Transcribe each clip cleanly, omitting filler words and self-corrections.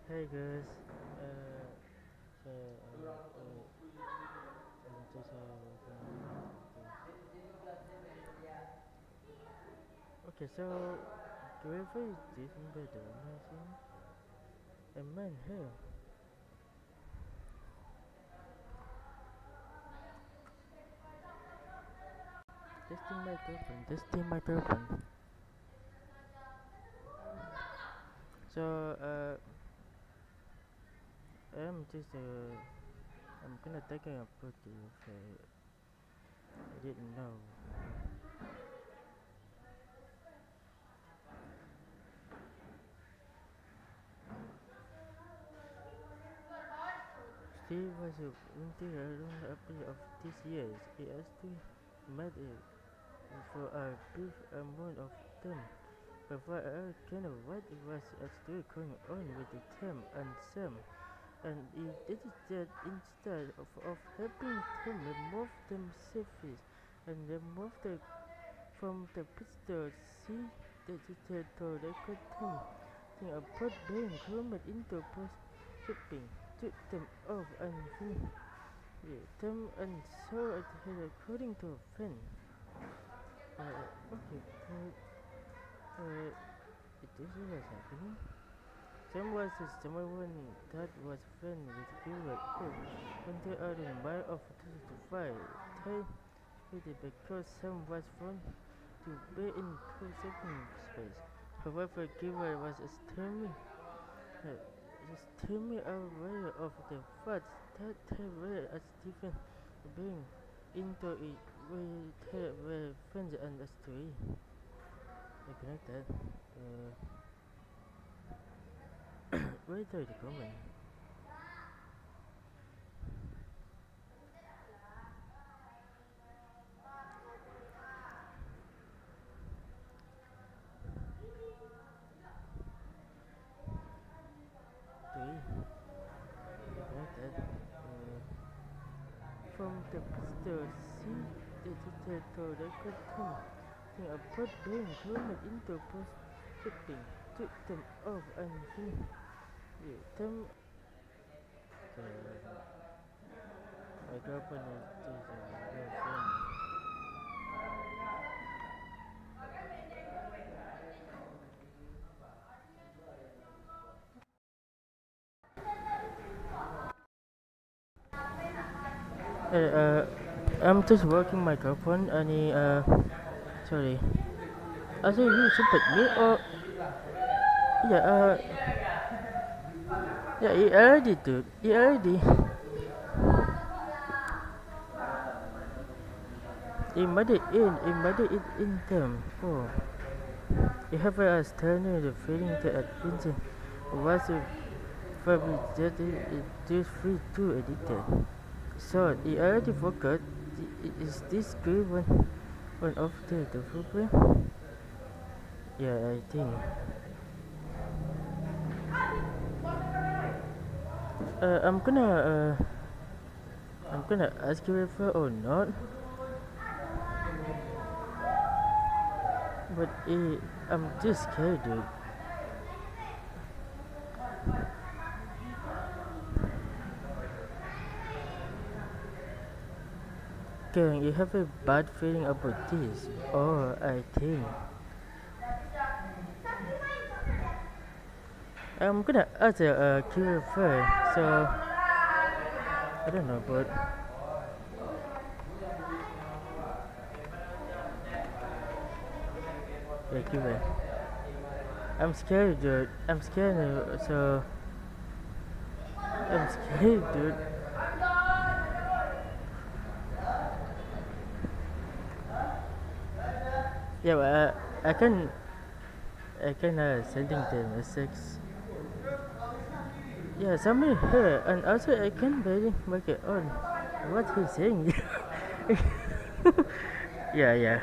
Hey guys, uh, so I'm just okay. So Qwelver is different better, amazing, and man, hey, testing my girlfriend. So I'm just I'm gonna take a photo if I didn't know. Steve was a winter around April of this year. He asked met it for a brief amount of time. Before I kind of what was actually going on with the Tim and Sam, and he did that instead of helping them remove themselves and remove the from the pistol, see the to record them thing about being groomed into post shipping, took them off and them and saw it according to a friend. Okay, it is what happening. Sam was someone that was friend with Gilbert Cook when they are in May of 2005. They because Sam was found to be in co-second space. However, Gilbert was extremely aware of the fact that they were as different being into it with they were friends and a story. I connect that. Where are you going? Story. That from the pistol see the record thing about being groomed into post shipping took them off and them my girlfriend is a girlfriend. I'm just working my girlfriend and sorry. I say you support me or yeah yeah he already did he already he made it in them. Oh. You have a standard the feeling that adventure was probably that it is free to addicted. So he already forgot. Is this good one of the program? Yeah, I think. Uh, I'm gonna I'm gonna ask you if or not, but I'm just scared, dude. Can you have a bad feeling about this? Oh, I think I'm gonna ask a Qwelver. So I don't know, but yeah, Qwelver. I'm scared, dude. I'm scared. So I'm scared, dude. Yeah, but I can sending the message. Yeah, somebody here, and also I can barely make it on. What he's saying? Yeah,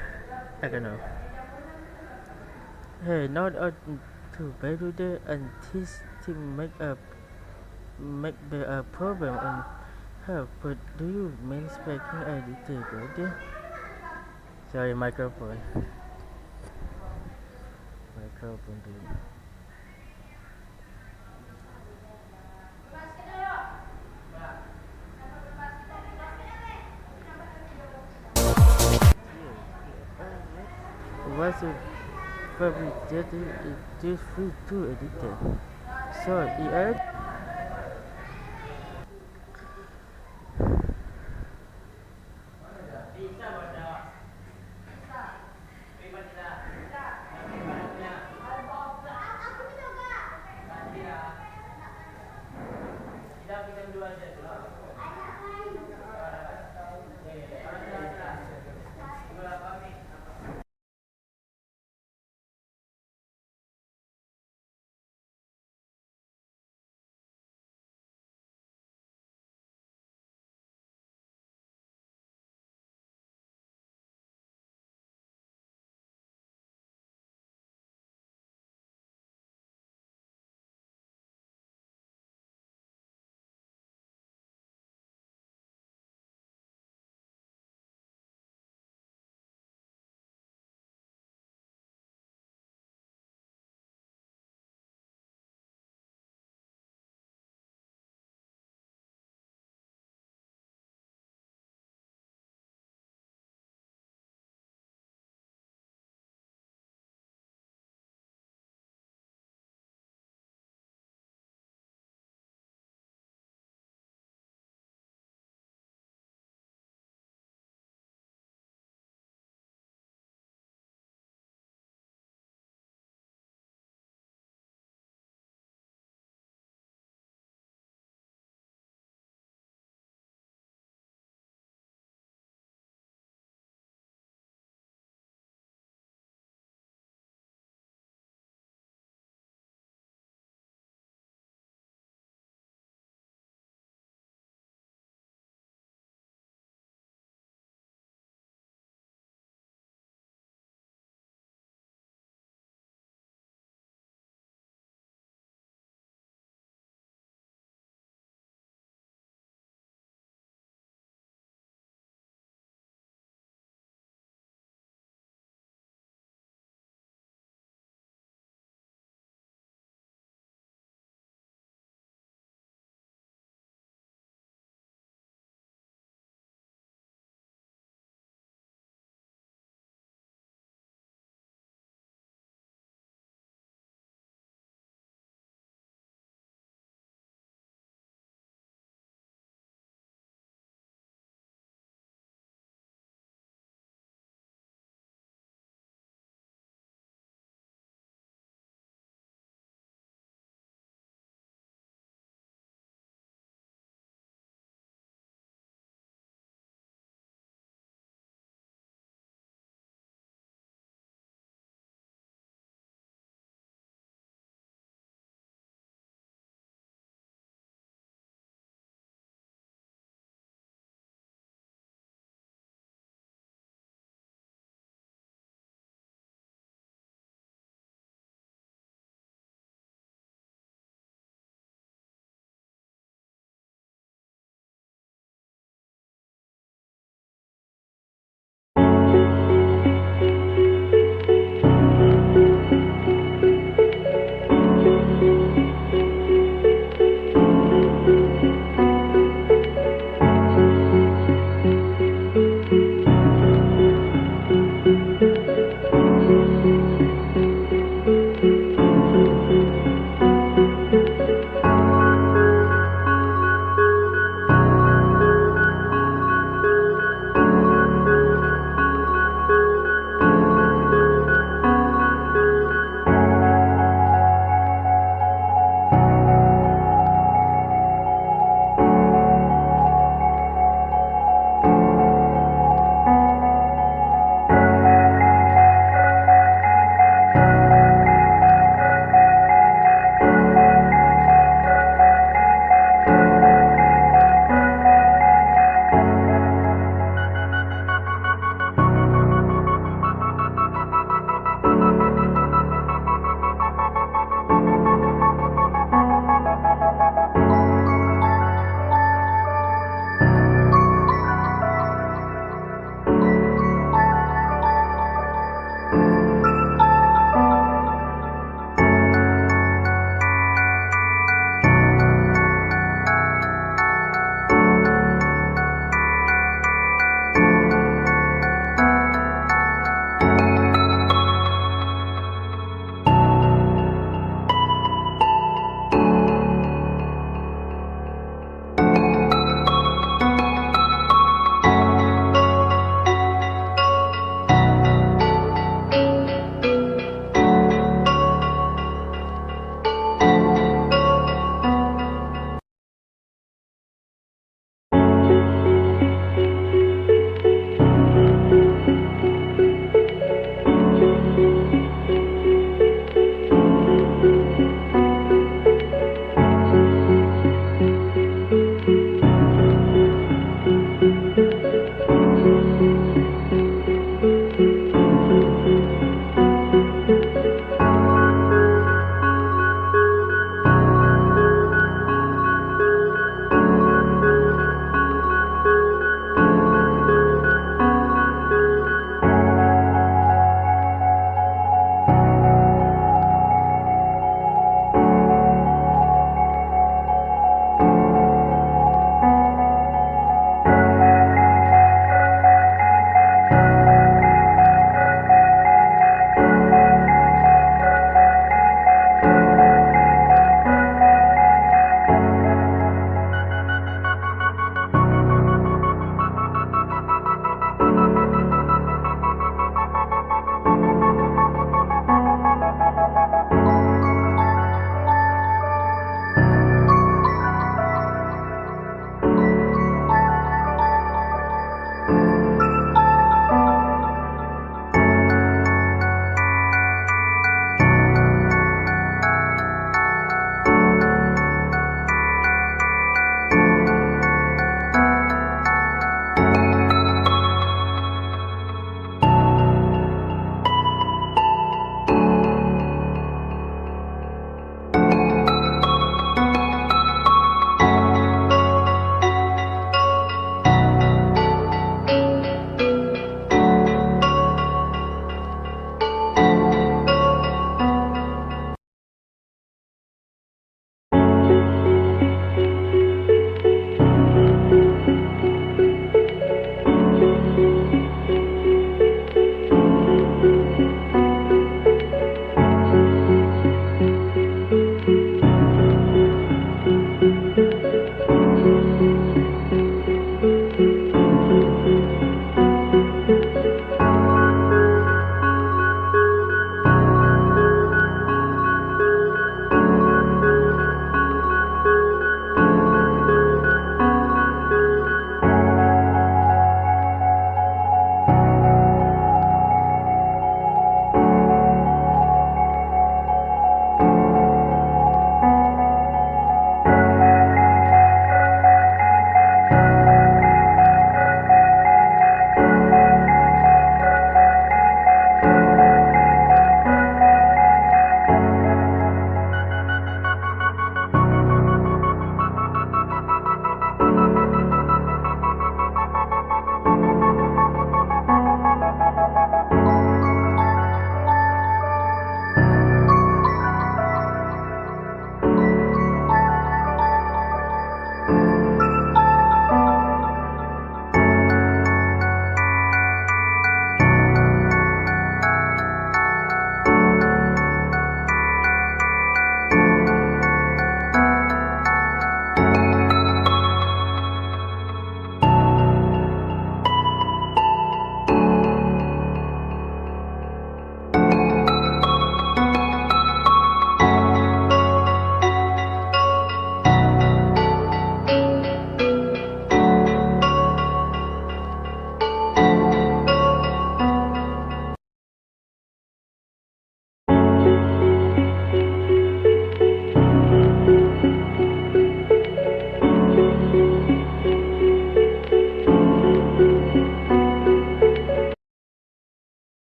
I don't know. Hey, not out to Beirut and this to make a problem and help. But do you mean speaking a little bit? Sorry, microphone, dude. also probably that it just feel too addicted. So AI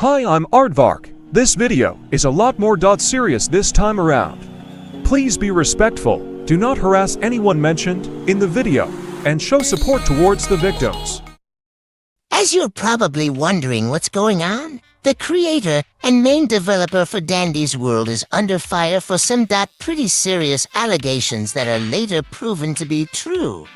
Hi, I'm Aardvark. This video is a lot more serious this time around. Please be respectful, do not harass anyone mentioned in the video, and show support towards the victims. As you're probably wondering what's going on, the creator and main developer for Dandy's World is under fire for some pretty serious allegations that are later proven to be true.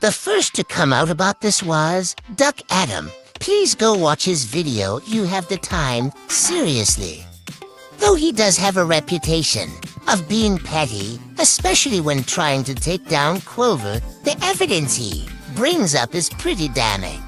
The first to come out about this was Duck Adam. Please go watch his video, you have the time, seriously. Though he does have a reputation of being petty, especially when trying to take down Qwelver, the evidence he brings up is pretty damning.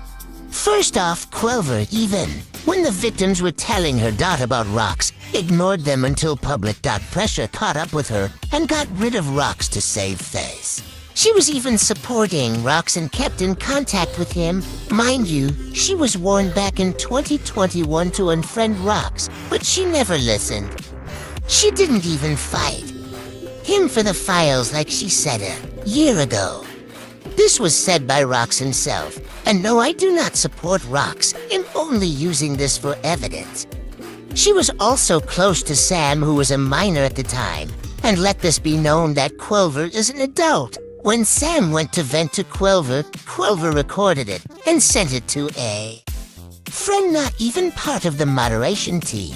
First off, Qwelver, even when the victims were telling her about rocks, ignored them until public pressure caught up with her and got rid of rocks to save face. She was even supporting Rocks and kept in contact with him. Mind you, she was warned back in 2021 to unfriend Rocks, but she never listened. She didn't even fight him for the files like she said a year ago. This was said by Rox himself, and no, I do not support Rox. I'm only using this for evidence. She was also close to Sam, who was a minor at the time, and let this be known that Qwelver is an adult. When Sam went to vent to Qwelver, Qwelver recorded it and sent it to a friend not even part of the moderation team.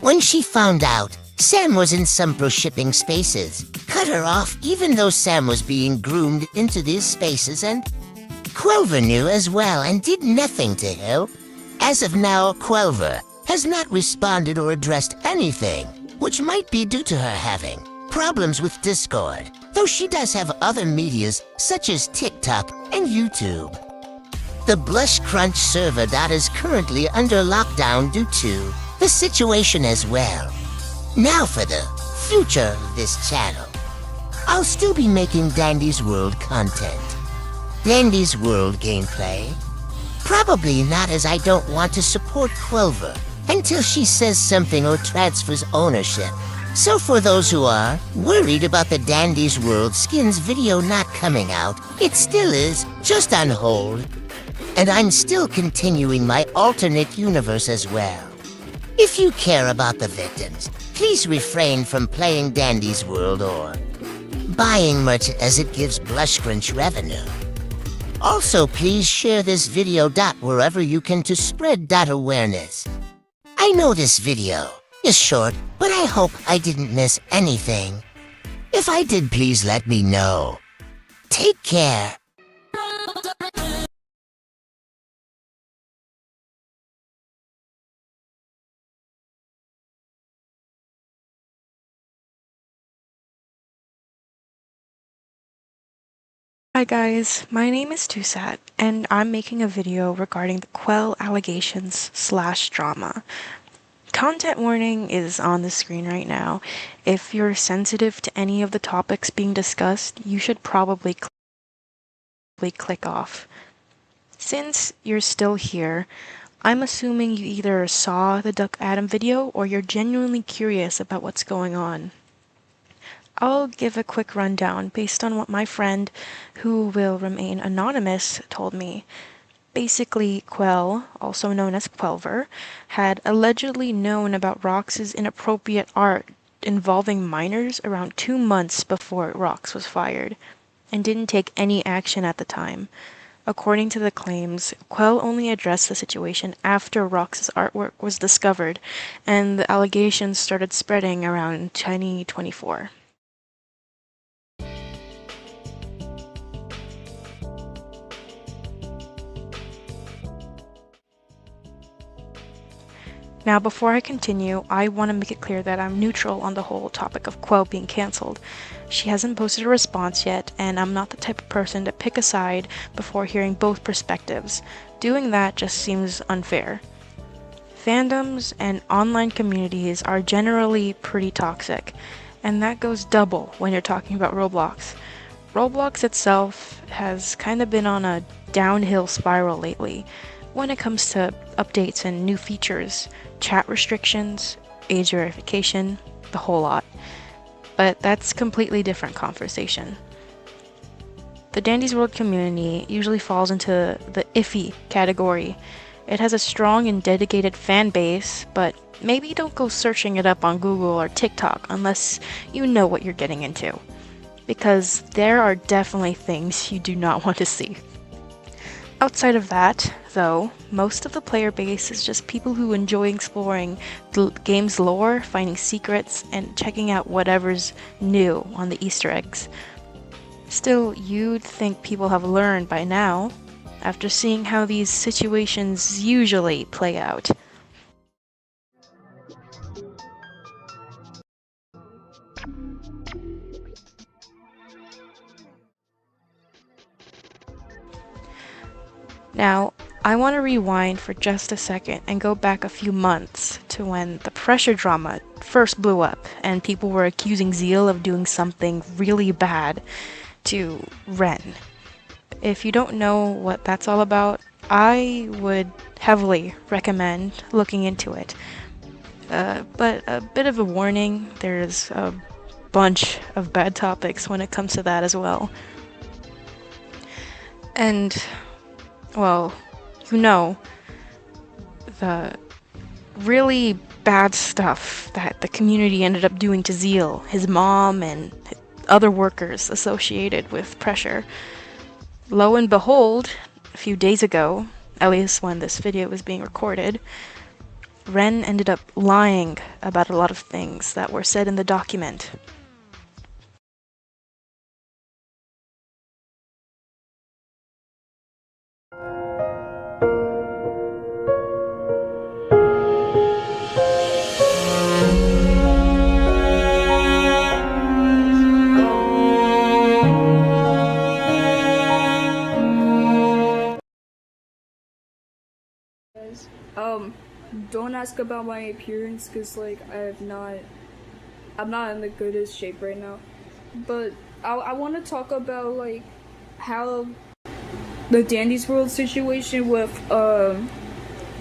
When she found out Sam was in some pro-shipping spaces, cut her off even though Sam was being groomed into these spaces, and Qwelver knew as well and did nothing to help. As of now, Qwelver has not responded or addressed anything, which might be due to her having problems with Discord, though she does have other medias such as TikTok and YouTube. The Blush Crunch server that is currently under lockdown due to the situation as well. Now for the future of this channel. I'll still be making Dandy's World content. Dandy's World gameplay. Probably not, as I don't want to support Qwelver until she says something or transfers ownership. So for those who are worried about the Dandy's World skins video not coming out, it still is, just on hold. And I'm still continuing my alternate universe as well. If you care about the victims, please refrain from playing Dandy's World or buying merch, as it gives Blush Crunch revenue. Also, please share this video wherever you can to spread awareness. I know this video is short, but I hope I didn't miss anything. If I did, please let me know. Take care. Hi guys, my name is Tusat, and I'm making a video regarding the Qwel allegations / drama. Content warning is on the screen right now. If you're sensitive to any of the topics being discussed, you should probably click off. Since you're still here, I'm assuming you either saw the Duck Adam video or you're genuinely curious about what's going on. I'll give a quick rundown based on what my friend, who will remain anonymous, told me. Basically, Qwel, also known as Qwelver, had allegedly known about Rox's inappropriate art involving minors around 2 months before Rox was fired, and didn't take any action at the time. According to the claims, Qwel only addressed the situation after Rox's artwork was discovered, and the allegations started spreading around 2024. Now, before I continue, I want to make it clear that I'm neutral on the whole topic of Qwel being cancelled. She hasn't posted a response yet, and I'm not the type of person to pick a side before hearing both perspectives. Doing that just seems unfair. Fandoms and online communities are generally pretty toxic, and that goes double when you're talking about Roblox. Roblox itself has kind of been on a downhill spiral lately when it comes to updates and new features, chat restrictions, age verification, the whole lot. But that's a completely different conversation. The Dandy's World community usually falls into the iffy category. It has a strong and dedicated fan base, but maybe don't go searching it up on Google or TikTok unless you know what you're getting into, because there are definitely things you do not want to see. Outside of that, though, most of the player base is just people who enjoy exploring the game's lore, finding secrets, and checking out whatever's new on the Easter eggs. Still, you'd think people have learned by now, after seeing how these situations usually play out. Now, I want to rewind for just a second and go back a few months to when the pressure drama first blew up and people were accusing Zeal of doing something really bad to Ren. If you don't know what that's all about, I would heavily recommend looking into it. But a bit of a warning, there's a bunch of bad topics when it comes to that as well. And, well, you know, the really bad stuff that the community ended up doing to Zeal, his mom, and other workers associated with Pressure. Lo and behold, a few days ago, at least when this video was being recorded, Ren ended up lying about a lot of things that were said in the document. Don't ask about my appearance, because, like, I'm not in the goodest shape right now. But I want to talk about, like, how the Dandy's World situation with, the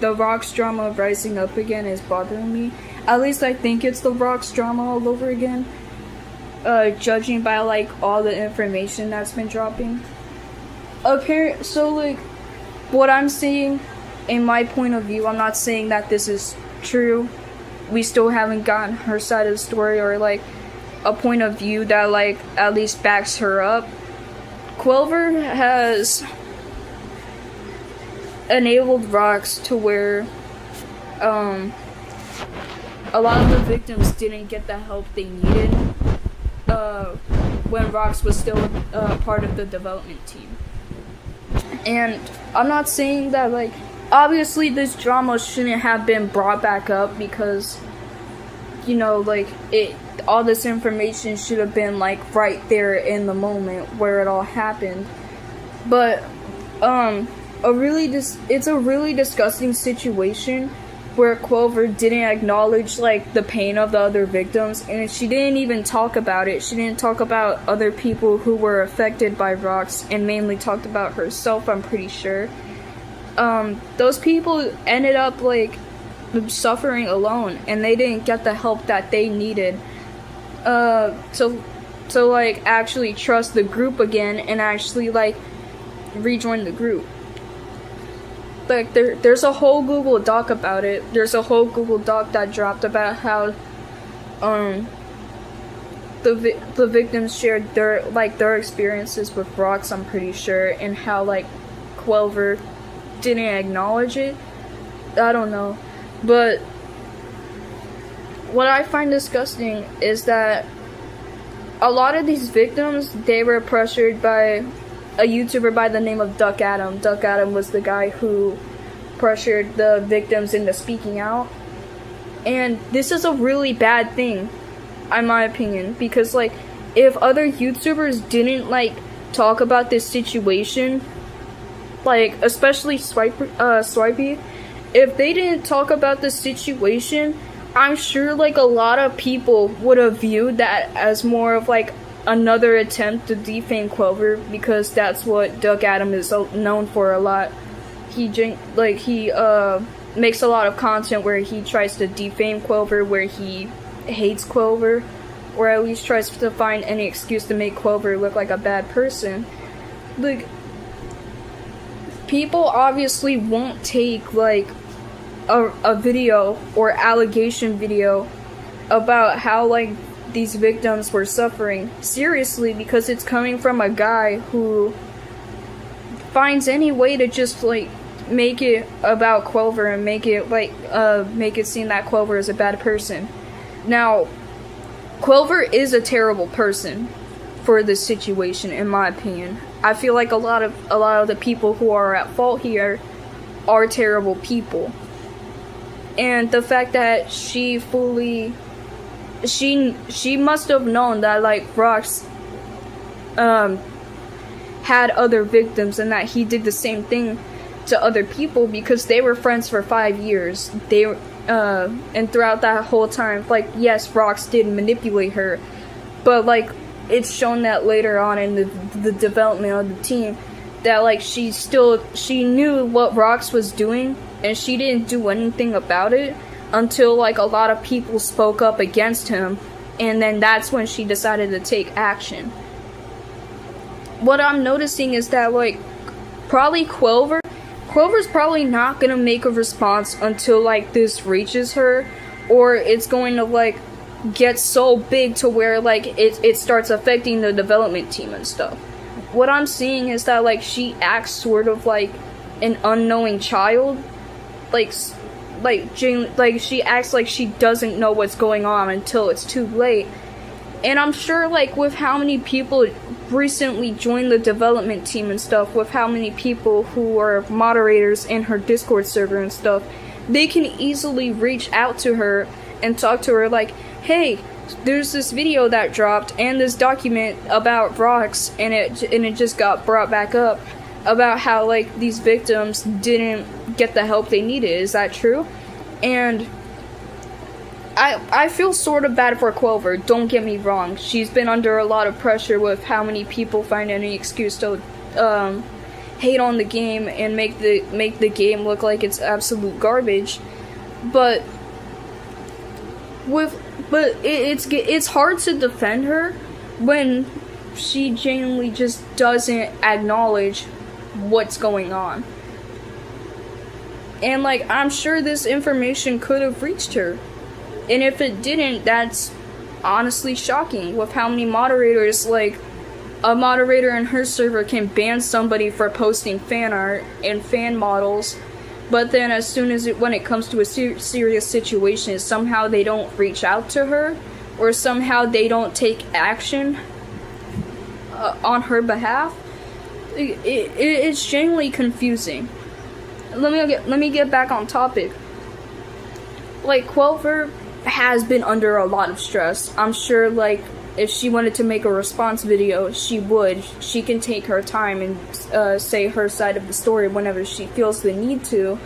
Rocks drama rising up again is bothering me. At least I think it's the Rocks drama all over again. Judging by, like, all the information that's been dropping. So, like, what I'm seeing, in my point of view, I'm not saying that this is true. We still haven't gotten her side of the story, or like a point of view that like at least backs her up. Qwelver has enabled Rocks to where a lot of the victims didn't get the help they needed when Rocks was still part of the development team. And I'm not saying that, like, obviously this drama shouldn't have been brought back up, because, you know, like, all this information should have been, like, right there in the moment where it all happened. But, it's a really disgusting situation where Qwelver didn't acknowledge, like, the pain of the other victims, and she didn't even talk about it. She didn't talk about other people who were affected by Rocks, and mainly talked about herself, I'm pretty sure. Those people ended up, like, suffering alone, and they didn't get the help that they needed, to like, actually trust the group again, and actually, like, rejoin the group. Like, there's a whole Google Doc about it. There's a whole Google Doc that dropped about how, the victims shared their experiences with Rocks, I'm pretty sure, and how, like, Qwelver didn't acknowledge it. I don't know. But what I find disgusting is that a lot of these victims, they were pressured by a YouTuber by the name of Duck Adam. Duck Adam was the guy who pressured the victims into speaking out. And this is a really bad thing, in my opinion, because, like, if other YouTubers didn't, like, talk about this situation, like, especially Swipey, if they didn't talk about the situation, I'm sure, like, a lot of people would have viewed that as more of, like, another attempt to defame Qwelver, because that's what Duck Adam is known for a lot. He makes a lot of content where he tries to defame Qwelver, where he hates Qwelver, or at least tries to find any excuse to make Qwelver look like a bad person. Like, people obviously won't take, like, a video or allegation video about how, like, these victims were suffering seriously, because it's coming from a guy who finds any way to just, like, make it about Qwelver and make it, like, make it seem that Qwelver is a bad person. Now, Qwelver is a terrible person for this situation, in my opinion. I feel like a lot of the people who are at fault here are terrible people. And the fact that she must have known that, like, Rocks had other victims, and that he did the same thing to other people, because they were friends for 5 years. And throughout that whole time, like, yes, Rocks did manipulate her, but, like, it's shown that later on in the development of the team, that, like, she knew what Rocks was doing, and she didn't do anything about it until, like, a lot of people spoke up against him, and then that's when she decided to take action. What I'm noticing is that, like, probably Qwelver. Qwelver's probably not gonna make a response until like this reaches her, or it's going to like get so big to where like it starts affecting the development team and stuff. What I'm seeing is that like she acts sort of like an unknowing child, like she acts like she doesn't know what's going on until it's too late. And I'm sure like with how many people recently joined the development team and stuff, with how many people who are moderators in her Discord server and stuff, they can easily reach out to her and talk to her like, hey, there's this video that dropped and this document about Rox, and it just got brought back up about how like these victims didn't get the help they needed. Is that true? And I feel sort of bad for Qwelver, don't get me wrong. She's been under a lot of pressure with how many people find any excuse to hate on the game and make the game look like it's absolute garbage. But it's hard to defend her when she genuinely just doesn't acknowledge what's going on. And like, I'm sure this information could have reached her. And if it didn't, that's honestly shocking with how many moderators, like, a moderator in her server can ban somebody for posting fan art and fan models, but then as soon as when it comes to a serious situation, somehow they don't reach out to her, or somehow they don't take action on her behalf. It's genuinely confusing. Let me get back on topic. Like, Qwelver has been under a lot of stress. I'm sure, like, if she wanted to make a response video, she would. She can take her time and say her side of the story whenever she feels the need to.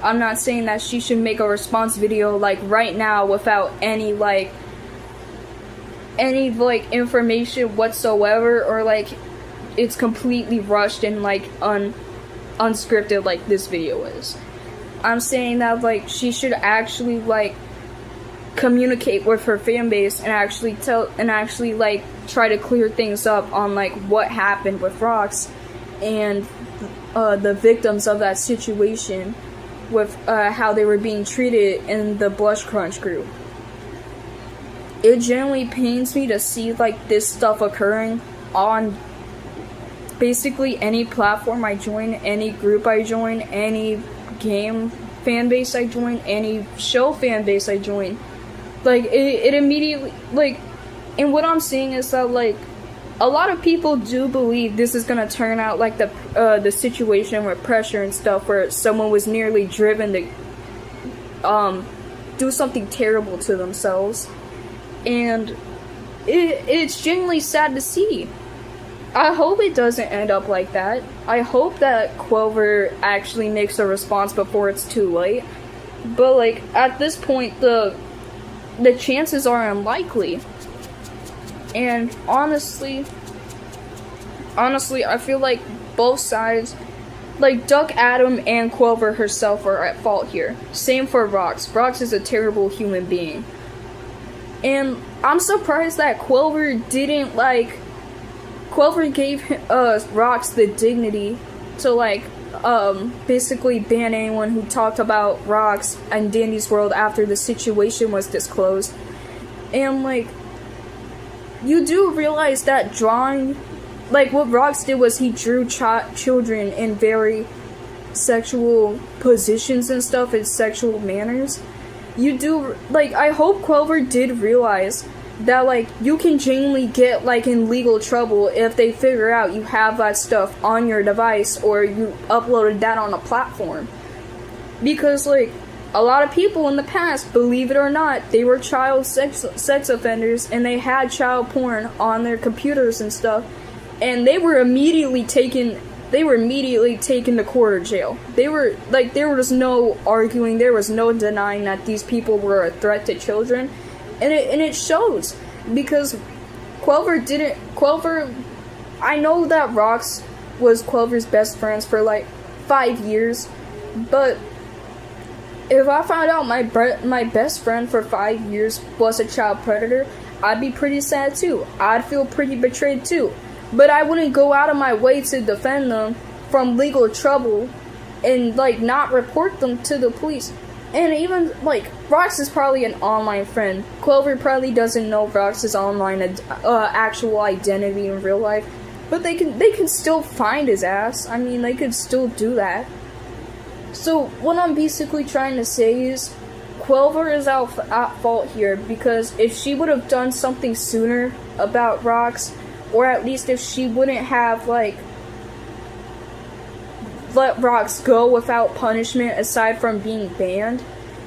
I'm not saying that she should make a response video, like, right now without any information whatsoever, or, like, it's completely rushed and, like, unscripted like this video is. I'm saying that, like, she should actually, like, communicate with her fan base and actually like try to clear things up on like what happened with Rox and the victims of that situation, with how they were being treated in the Blush Crunch group. It genuinely pains me to see like this stuff occurring on basically any platform I join, any group I join, any game fan base I join, any show fan base I join. Like, it immediately, like, and what I'm seeing is that, like, a lot of people do believe this is gonna turn out like the situation with pressure and stuff, where someone was nearly driven to do something terrible to themselves, and it's genuinely sad to see. I hope it doesn't end up like that. I hope that Qwelver actually makes a response before it's too late, but like at this point the chances are unlikely. And honestly, I feel like both sides, like Duck Adam and Qwelver herself, are at fault here. Same for Rox. Rox is a terrible human being. And I'm surprised that Qwelver gave Rox the dignity to like basically ban anyone who talked about Rox and Dandy's World after the situation was disclosed. And like, you do realize that drawing, like what Rox did was he drew children in very sexual positions and stuff, in sexual manners. You do, like, I hope Qwelver did realize that, like, you can genuinely get, like, in legal trouble if they figure out you have that stuff on your device or you uploaded that on a platform. Because, like, a lot of people in the past, believe it or not, they were child sex offenders and they had child porn on their computers and stuff, and they were immediately taken to court or jail. They were, like, there was no arguing, there was no denying that these people were a threat to children. And it shows, because Qwelver, I know that Rox was Qwelver's best friends for like 5 years, but if I found out my best friend for 5 years was a child predator, I'd be pretty sad too. I'd feel pretty betrayed too. But I wouldn't go out of my way to defend them from legal trouble and like not report them to the police. And even like Rox is probably an online friend. Qwelver probably doesn't know Rox's online actual identity in real life, but they can still find his ass. I mean, they could still do that. So what I'm basically trying to say is, Qwelver is at fault here, because if she would have done something sooner about Rox, or at least if she wouldn't have like let Rox go without punishment aside from being banned,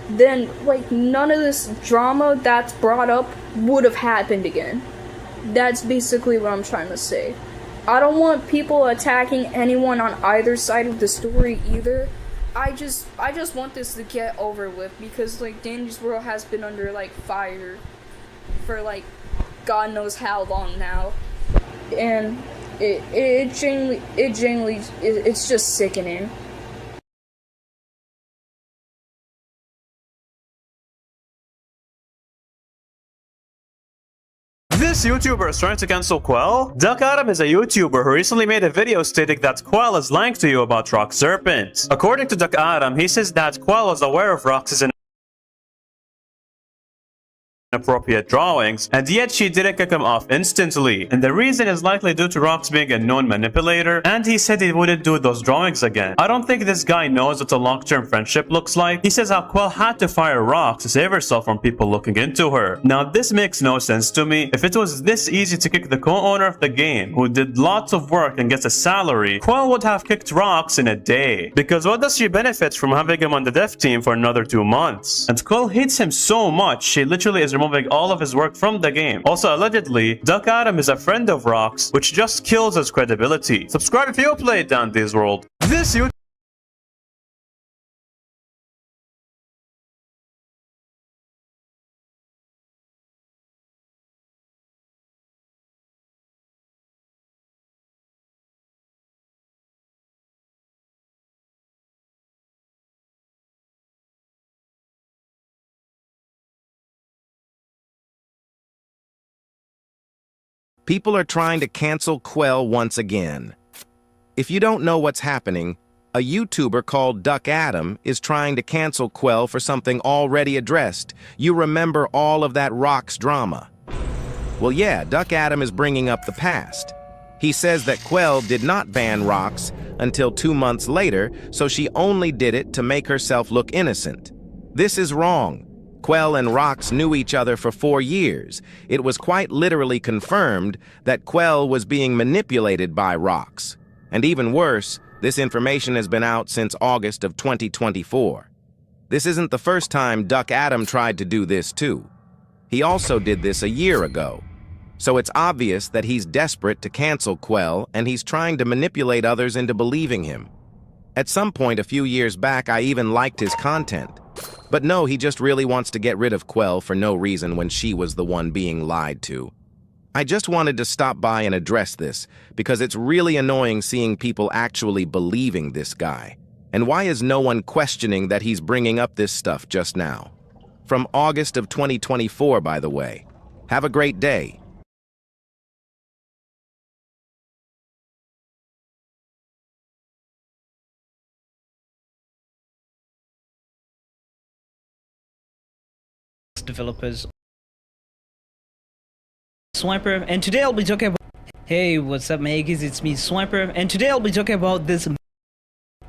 then like none of this drama that's brought up would have happened again. That's basically what I'm trying to say. I don't want people attacking anyone on either side of the story either. I just want this to get over with, because like Dandy's World has been under like fire for like God knows how long now, and it's just sickening. This YouTuber is trying to cancel Qwel? Duck Adam is a YouTuber who recently made a video stating that Qwel is lying to you about Rock Serpent. According to Duck Adam, he says that Qwel was aware of Rox's inappropriate drawings, and yet she didn't kick him off instantly. And the reason is likely due to Rox being a known manipulator, and he said he wouldn't do those drawings again. I don't think this guy knows what a long-term friendship looks like. He says how Qwel had to fire Rox to save herself from people looking into her. Now this makes no sense to me. If it was this easy to kick the co-owner of the game, who did lots of work and gets a salary, Qwel would have kicked Rox in a day. Because what does she benefit from having him on the dev team for another 2 months? And Qwel hates him so much, she literally is removing all of his work from the game. Also, allegedly, Duck Adam is a friend of Rox, which just kills his credibility. Subscribe if you played Dandy's World. This People are trying to cancel Qwel once again. If you don't know what's happening, a YouTuber called Duck Adam is trying to cancel Qwel for something already addressed. You remember all of that Rox drama. Well, yeah, Duck Adam is bringing up the past. He says that Qwel did not ban Rox until 2 months later, so she only did it to make herself look innocent. This is wrong. Qwel and Rox knew each other for 4 years. It was quite literally confirmed that Qwel was being manipulated by Rox. And even worse, this information has been out since August of 2024. This isn't the first time Duck Adam tried to do this too. He also did this a year ago. So it's obvious that he's desperate to cancel Qwel, and he's trying to manipulate others into believing him. At some point a few years back, I even liked his content. But no, he just really wants to get rid of Qwel for no reason when she was the one being lied to. I just wanted to stop by and address this, because it's really annoying seeing people actually believing this guy. And why is no one questioning that he's bringing up this stuff just now? From August of 2024, by the way. Have a great day. Developers Swiper, and today I'll be talking about Hey, what's up, Maggies? It's me, Swiper, and today I'll be talking about this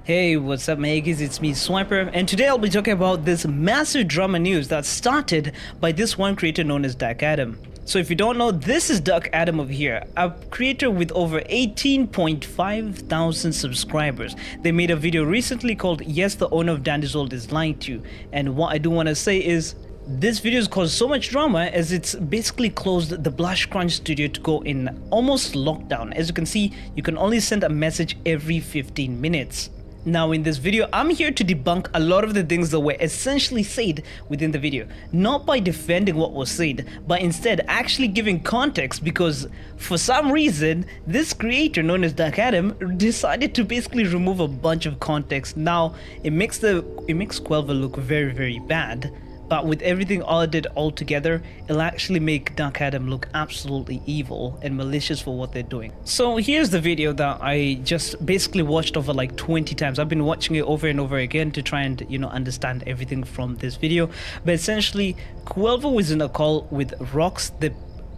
Hey, what's up, Maggies? It's me, Swiper, and today I'll be talking about this massive drama news that started by this one creator known as Duck Adam. So if you don't know, this is Duck Adam over here, a creator with over 18.5 thousand subscribers. They made a video recently called Yes, the owner of Dandy's World is lying to you. And what I do want to say is, this video has caused so much drama as it's basically closed the Blush Crunch studio to go in almost lockdown. As you can see, you can only send a message every 15 minutes. Now in this video, I'm here to debunk a lot of the things that were essentially said within the video. Not by defending what was said, but instead actually giving context, because for some reason, this creator known as Duck Adam decided to basically remove a bunch of context. Now, it makes Qwelver look very, very bad. but with everything audited all together, it'll actually make Dark Adam look absolutely evil and malicious for what they're doing. So here's the video that I just basically watched over like 20 times. I've been watching it over and over again to try and, you know, understand everything from this video. But essentially, Qwelver was in a call with Rox, the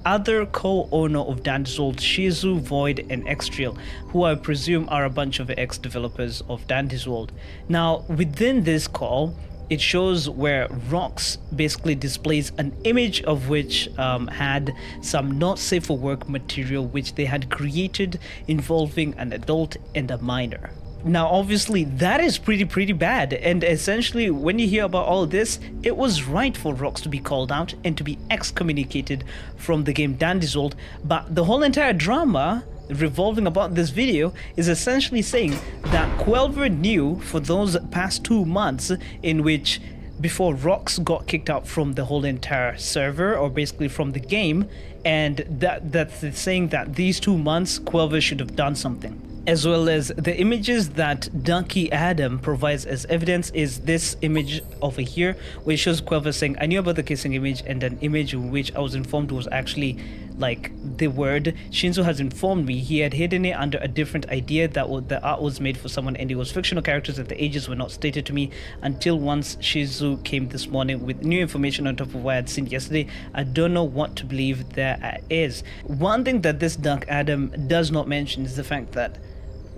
other co-owner of Dandy's World, Shizu, Void, and Extriel, who I presume are a bunch of ex-developers of Dandy's World. Now, within this call, it shows where Rox basically displays an image of which had some not safe for work material which they had created involving an adult and a minor. Now obviously that is pretty bad, and essentially when you hear about all this, it was right for Rox to be called out and to be excommunicated from the game Dandy's World. But the whole entire drama revolving about this video is essentially saying that Qwelver knew for those past 2 months in which before Rox got kicked out from the whole entire server, or basically from the game, and that's saying that these 2 months Qwelver should have done something. As well as the images that Darky Adam provides as evidence is this image over here, which shows Qwelver saying, "I knew about the kissing image," and an image in which I was informed was actually like the word Shinzo has informed me he had hidden it under a different idea, that the art was made for someone and it was fictional characters and the ages were not stated to me until once Shizu came this morning with new information on top of what I had seen yesterday. I don't know what to believe there is. One thing that this Dark Adam does not mention is the fact that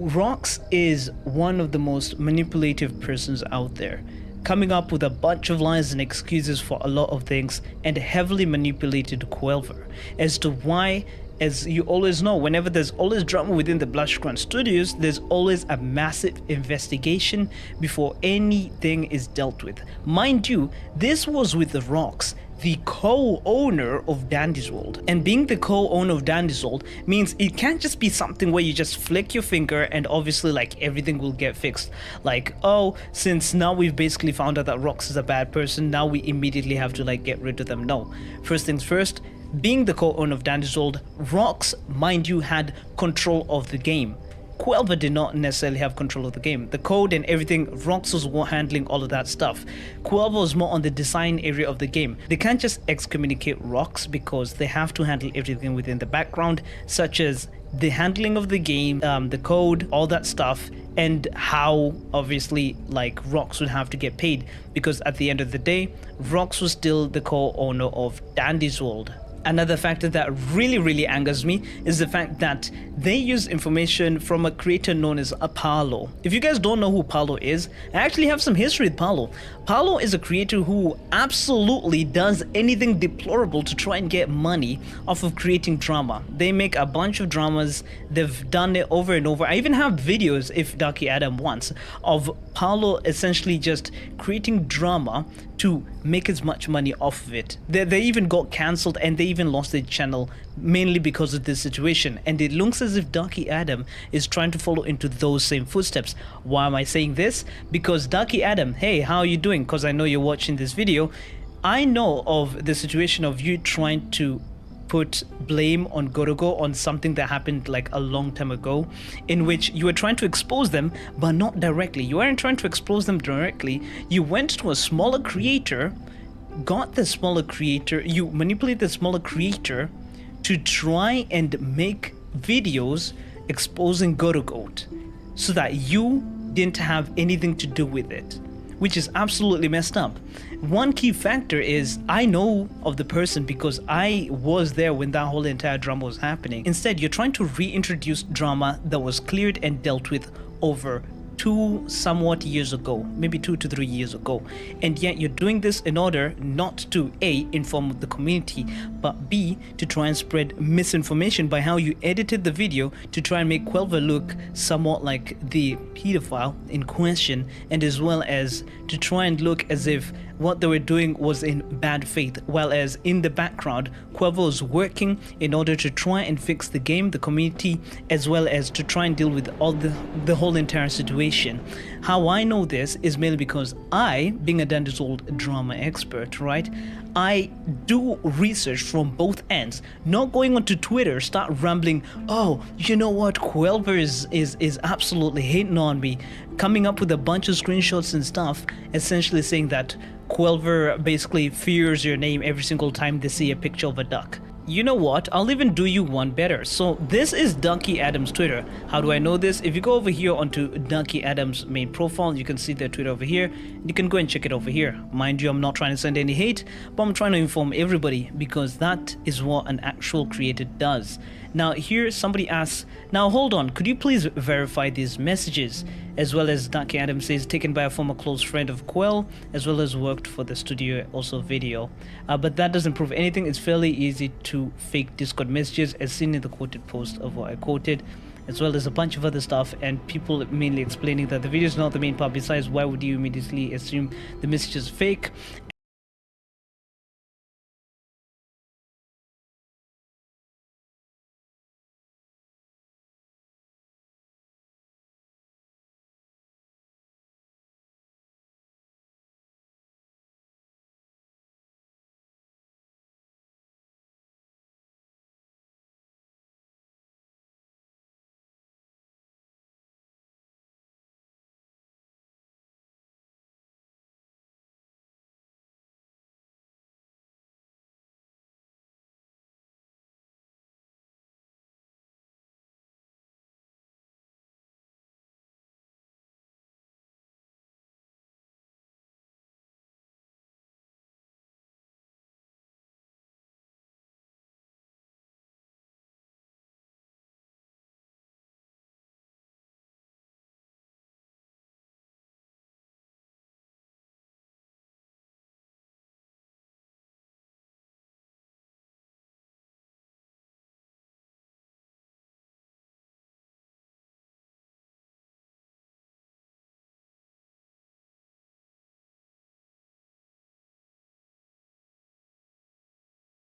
Rox is one of the most manipulative persons out there, coming up with a bunch of lies and excuses for a lot of things, and heavily manipulated Qwelver as to why. As you always know, whenever there's always drama within the Blushcrunch Studios, there's always a massive investigation before anything is dealt with. Mind you, this was with the Rox, the co-owner of Dandy's World. And being the co-owner of Dandy's World means it can't just be something where you just flick your finger and obviously like everything will get fixed. Like, oh, since now we've basically found out that Rox is a bad person, now we immediately have to like get rid of them. No. First things first, being the co-owner of Dandy's World, Rox, mind you, had control of the game. Qwelver did not necessarily have control of the game. The code and everything, Rox was handling all of that stuff. Qwelver was more on the design area of the game. They can't just excommunicate Rox because they have to handle everything within the background, such as the handling of the game, the code, all that stuff, and how obviously like Rox would have to get paid, because at the end of the day, Rox was still the co-owner of Dandy's World. Another factor that really angers me is the fact that they use information from a creator known as Apollo. If you guys don't know who Paolo is, I actually have some history with Paolo. Paolo is a creator who absolutely does anything deplorable to try and get money off of creating drama. They make a bunch of dramas, they've done it over and over. I even have videos, if Darky Adam wants, of Paolo essentially just creating drama to make as much money off of it. They even got cancelled and they even lost their channel mainly because of this situation, and it looks as if Darky Adam is trying to follow into those same footsteps. Why am I saying this? Because Darky Adam, hey, how are you doing? Because I know you're watching this video. I know of the situation of you trying to put blame on Gorogo on something that happened like a long time ago, in which you were trying to expose them, but not directly. You weren't trying to expose them directly. You went to a smaller creator, got the smaller creator, you manipulate the smaller creator to try and make videos exposing Gorogoat so that you didn't have anything to do with it, which is absolutely messed up. One key factor is I know of the person because I was there when that whole entire drama was happening. Instead, you're trying to reintroduce drama that was cleared and dealt with over 2 somewhat years ago, maybe 2 to 3 years ago, and yet you're doing this in order not to A, inform the community, but B, to try and spread misinformation by how you edited the video to try and make Qwelver look somewhat like the pedophile in question, and as well as to try and look as if what they were doing was in bad faith, while as in the background Qwelver was working in order to try and fix the game, the community, as well as to try and deal with all the whole entire situation. manipulation. How I know this is mainly because I, being a Dandy's old drama expert, right, I do research from both ends, not going onto Twitter, start rambling, oh, you know what, Qwelver is absolutely hating on me, coming up with a bunch of screenshots and stuff, essentially saying that Qwelver basically fears your name every single time they see a picture of a duck. You know what, I'll even do you one better. So this is Ducky Adams' Twitter. How do I know this? If you go over here onto Ducky Adams' main profile, you can see their Twitter over here. You can go and check it over here. Mind you, I'm not trying to send any hate, but I'm trying to inform everybody because that is what an actual creator does. Now here somebody asks, now hold on, could you please verify these messages? As well as Ducky Adams says, taken by a former close friend of Qwel, as well as worked for the studio also video. But that doesn't prove anything. It's fairly easy to fake Discord messages as seen in the quoted post of what I quoted, as well as a bunch of other stuff, and people mainly explaining that the video is not the main part. Besides, why would you immediately assume the message is fake?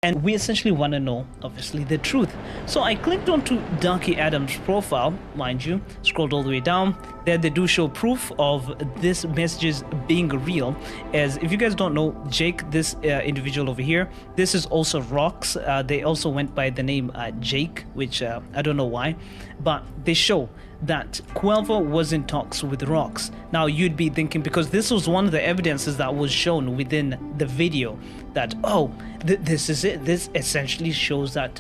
And we essentially want to know, obviously, the truth. So I clicked onto Ducky Adams' profile, mind you, scrolled all the way down. There they do show proof of this messages being real. As if you guys don't know, Jake, this individual over here, this is also Rox. They also went by the name Jake, which I don't know why, but they show that Qwelver was in talks with Rox. Now you'd be thinking, because this was one of the evidences that was shown within the video, that oh, this is it. This essentially shows that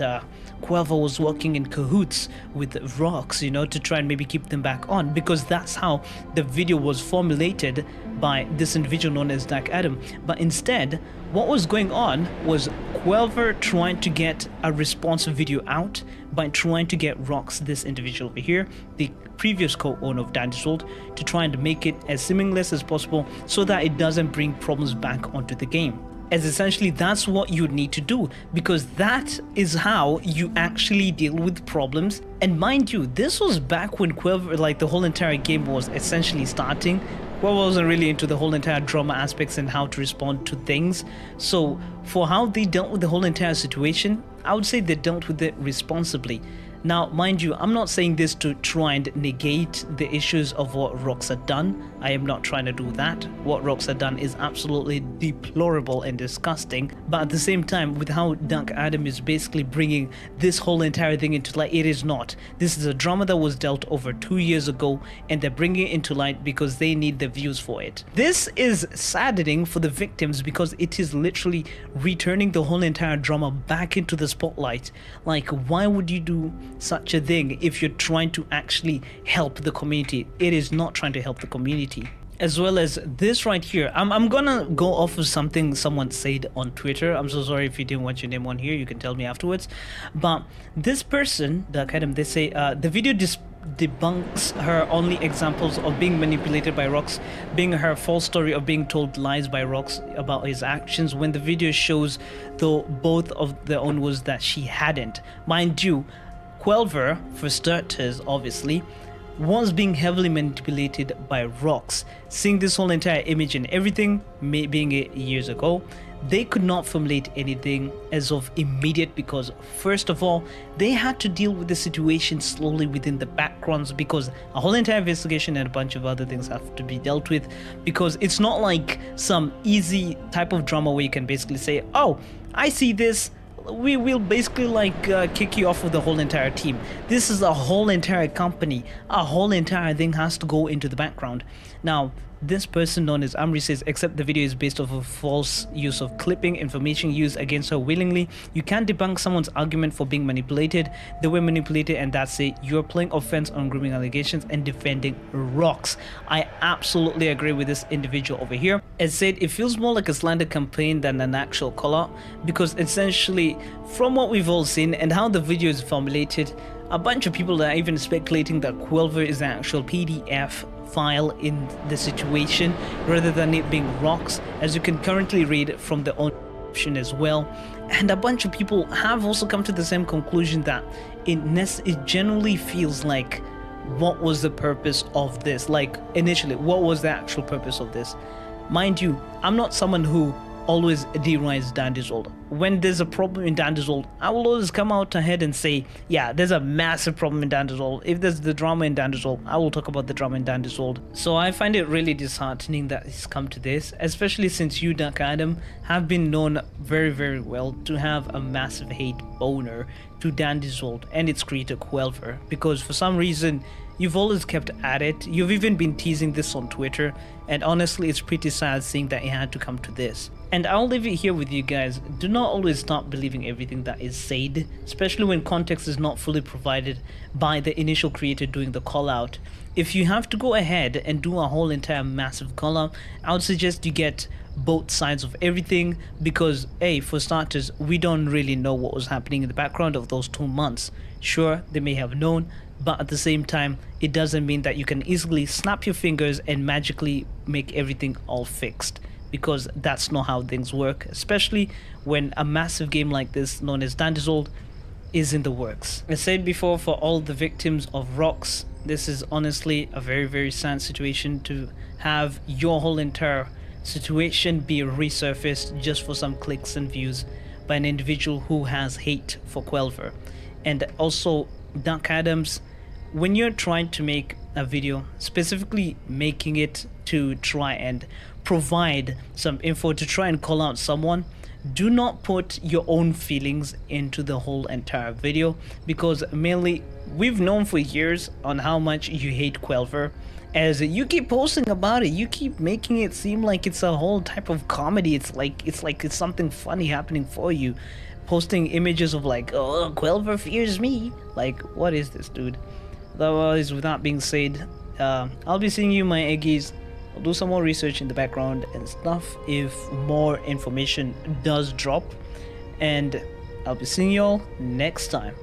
Qwelver was working in cahoots with Rox, you know, to try and maybe keep them back on, because that's how the video was formulated by this individual known as Duck Adam. But instead, what was going on was Qwelver trying to get a response video out by trying to get Rox, this individual over here, the previous co-owner of Dandy's World, to try and make it as seamless as possible so that it doesn't bring problems back onto the game. As essentially that's what you need to do, because that is how you actually deal with problems. And mind you, this was back when Qwelver, like the whole entire game was essentially starting. Qwelver wasn't really into the whole entire drama aspects and how to respond to things. So for how they dealt with the whole entire situation, I would say they dealt with it responsibly. Now, mind you, I'm not saying this to try and negate the issues of what Rox had done. I am not trying to do that. What Rox had done is absolutely deplorable and disgusting. But at the same time, with how Duck Adam is basically bringing this whole entire thing into light, it is not. This is a drama that was dealt over 2 years ago, and they're bringing it into light because they need the views for it. This is saddening for the victims because it is literally returning the whole entire drama back into the spotlight. Like, why would you do such a thing if you're trying to actually help the community? It is not trying to help the community. As well as this right here, I'm gonna go off of something someone said on Twitter. I'm so sorry if you didn't want your name on here, you can tell me afterwards. But this person, Duck Adam, they say the video debunks her only examples of being manipulated by Rox, being her false story of being told lies by Rox about his actions, when the video shows though both of the owners that she hadn't. Mind you, Qwelver, for starters, obviously, was being heavily manipulated by Rox. Seeing this whole entire image and everything, being it years ago, they could not formulate anything as of immediate because first of all, they had to deal with the situation slowly within the backgrounds because a whole entire investigation and a bunch of other things have to be dealt with, because it's not like some easy type of drama where you can basically say, oh, I see this, we will basically kick you off with the whole entire team. This is a whole entire company. A whole entire thing has to go into the background. Now, this person known as Amri says, except the video is based off of false use of clipping, information used against her willingly. You can't debunk someone's argument for being manipulated. They were manipulated and that's it. You're playing offense on grooming allegations and defending rocks. I absolutely agree with this individual over here. As said, it feels more like a slander campaign than an actual call-out because essentially, from what we've all seen and how the video is formulated, a bunch of people are even speculating that Qwelver is the actual PDF file in the situation rather than it being rocks, as you can currently read from the option as well. And a bunch of people have also come to the same conclusion that it generally feels like, what was the purpose of this? Like initially, what was the actual purpose of this? Mind you, I'm not someone who always derise Dandy's World. When there's a problem in Dandy's World, I will always come out ahead and say, yeah, there's a massive problem in Dandy's World. If there's the drama in Dandy's World, I will talk about the drama in Dandy's World. So I find it really disheartening that it's come to this, especially since you, Duck Adam, have been known very, very well to have a massive hate boner to Dandy's World and its creator Qwelver, because for some reason, you've always kept at it. You've even been teasing this on Twitter, and honestly, it's pretty sad seeing that it had to come to this. And I'll leave it here with you guys. Do not always stop believing everything that is said, especially when context is not fully provided by the initial creator doing the call out. If you have to go ahead and do a whole entire massive call out, I would suggest you get both sides of everything, because hey, for starters, we don't really know what was happening in the background of those 2 months. Sure, they may have known, but at the same time, it doesn't mean that you can easily snap your fingers and magically make everything all fixed, because that's not how things work, especially when a massive game like this known as Dandy's World is in the works. I said before, for all the victims of rocks, this is honestly a very, very sad situation to have your whole entire situation be resurfaced just for some clicks and views by an individual who has hate for Qwelver. And also, Duck Adams, when you're trying to make a video, specifically making it to try and provide some info to try and call out someone, do not put your own feelings into the whole entire video, because mainly we've known for years on how much you hate Qwelver, as you keep posting about it, you keep making it seem like it's a whole type of comedy. It's like it's something funny happening for you, posting images of like, oh, Qwelver fears me. Like, what is this, dude? Otherwise, with that being said, I'll be seeing you, my eggies. I'll do some more research in the background and stuff if more information does drop, and I'll be seeing y'all next time.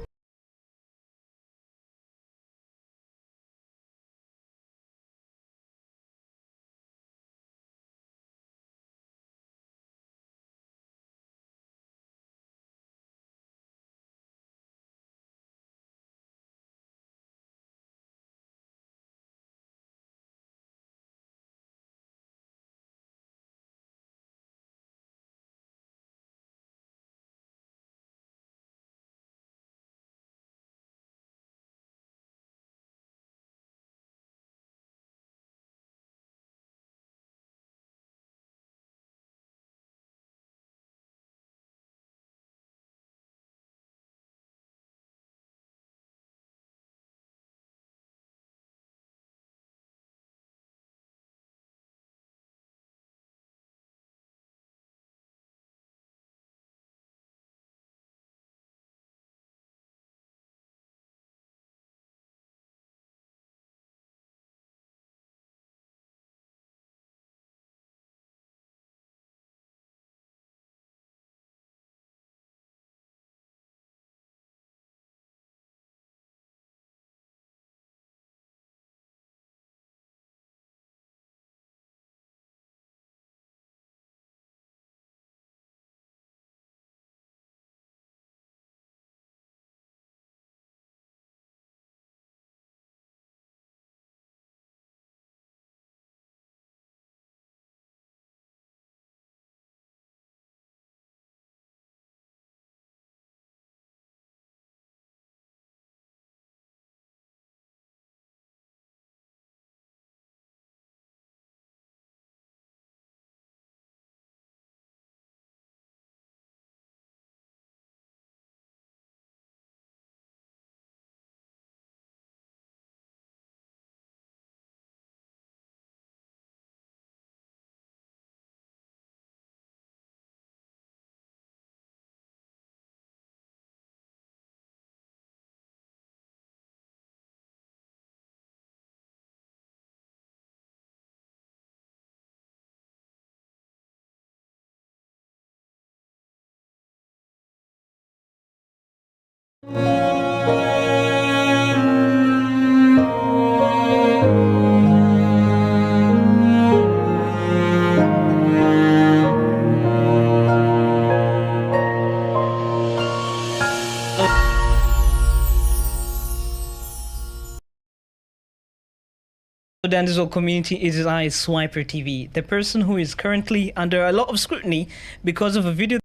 Dandisol community is I Swiper TV, the person who is currently under a lot of scrutiny because of a video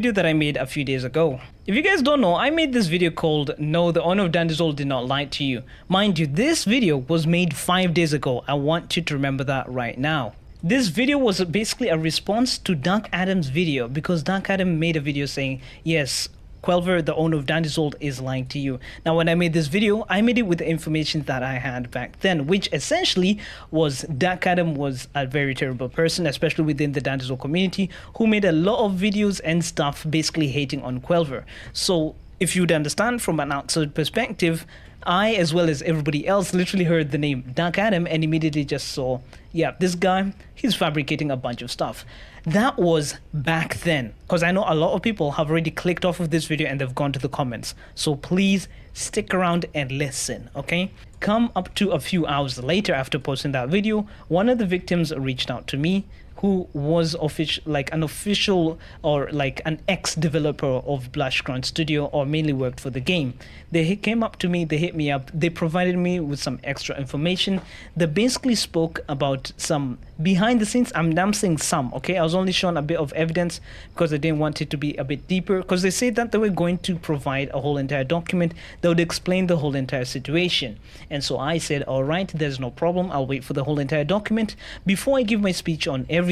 that I made a few days ago. If you guys don't know, I made this video called No, the owner of Dandisol did not lie to you. Mind you, this video was made 5 days ago. I want you to remember that right now. This video was basically a response to Dark Adam's video because Dark Adam made a video saying, yes, Qwelver, the owner of Dandisol, is lying to you. Now, when I made this video, I made it with the information that I had back then, which essentially was Dark Adam was a very terrible person, especially within the Dandisol community, who made a lot of videos and stuff basically hating on Qwelver. So, if you'd understand from an outside perspective, I, as well as everybody else, literally heard the name Dark Adam and immediately just saw, yeah, this guy, he's fabricating a bunch of stuff. That was back then, because I know a lot of people have already clicked off of this video and they've gone to the comments. So please stick around and listen, okay? Come up to a few hours later after posting that video, one of the victims reached out to me, who was an official or like an ex-developer of Blushcrunch Studio, or mainly worked for the game. They came up to me, they hit me up, they provided me with some extra information. They basically spoke about some behind the scenes. I'm saying some, okay? I was only shown a bit of evidence because I didn't want it to be a bit deeper, because they said that they were going to provide a whole entire document that would explain the whole entire situation. And so I said, all right, there's no problem. I'll wait for the whole entire document before I give my speech on everything.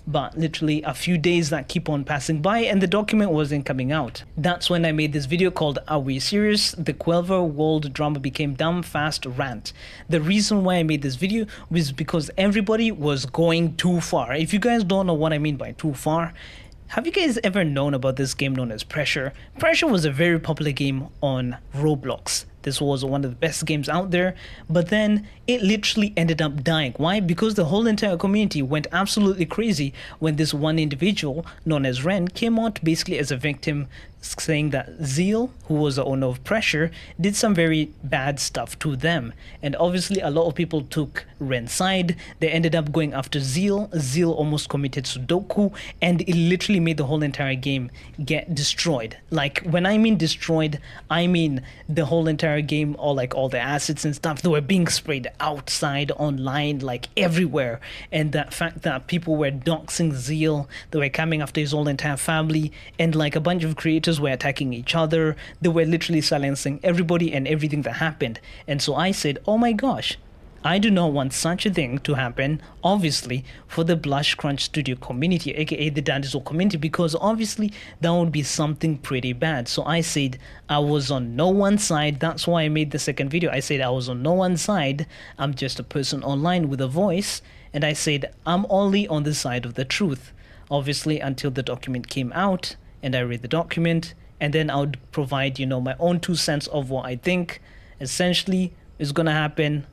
But literally a few days that keep on passing by and the document wasn't coming out. That's when I made this video called Are We Serious? The Qwelver world drama became dumb fast rant. The reason why I made this video was because everybody was going too far. If you guys don't know what I mean by too far, have you guys ever known about this game known as Pressure? Pressure was a very popular game on Roblox. This was one of the best games out there, but then it literally ended up dying. Why? Because the whole entire community went absolutely crazy when this one individual known as Ren came out basically as a victim, saying that Zeal, who was the owner of Pressure, did some very bad stuff to them. And obviously a lot of people took Ren's side. They ended up going after Zeal. Zeal almost committed Sudoku, and it literally made the whole entire game get destroyed. Like, when I mean destroyed, I mean the whole entire game, or like all the assets and stuff, they were being sprayed outside, online, like everywhere. And that fact that people were doxing Zeal, they were coming after his whole entire family, and like a bunch of creators were attacking each other. They were literally silencing everybody and everything that happened. And so I said, oh my gosh, I do not want such a thing to happen, obviously, for the Blushcrunch Studio community, aka the Dandisol community, because obviously that would be something pretty bad. So I said I was on no one's side. That's why I made the second video. I said I was on no one's side. I'm just a person online with a voice, and I said I'm only on the side of the truth. Obviously, until the document came out and I read the document, and then I would provide, you know, my own 2 cents of what I think essentially is gonna happen,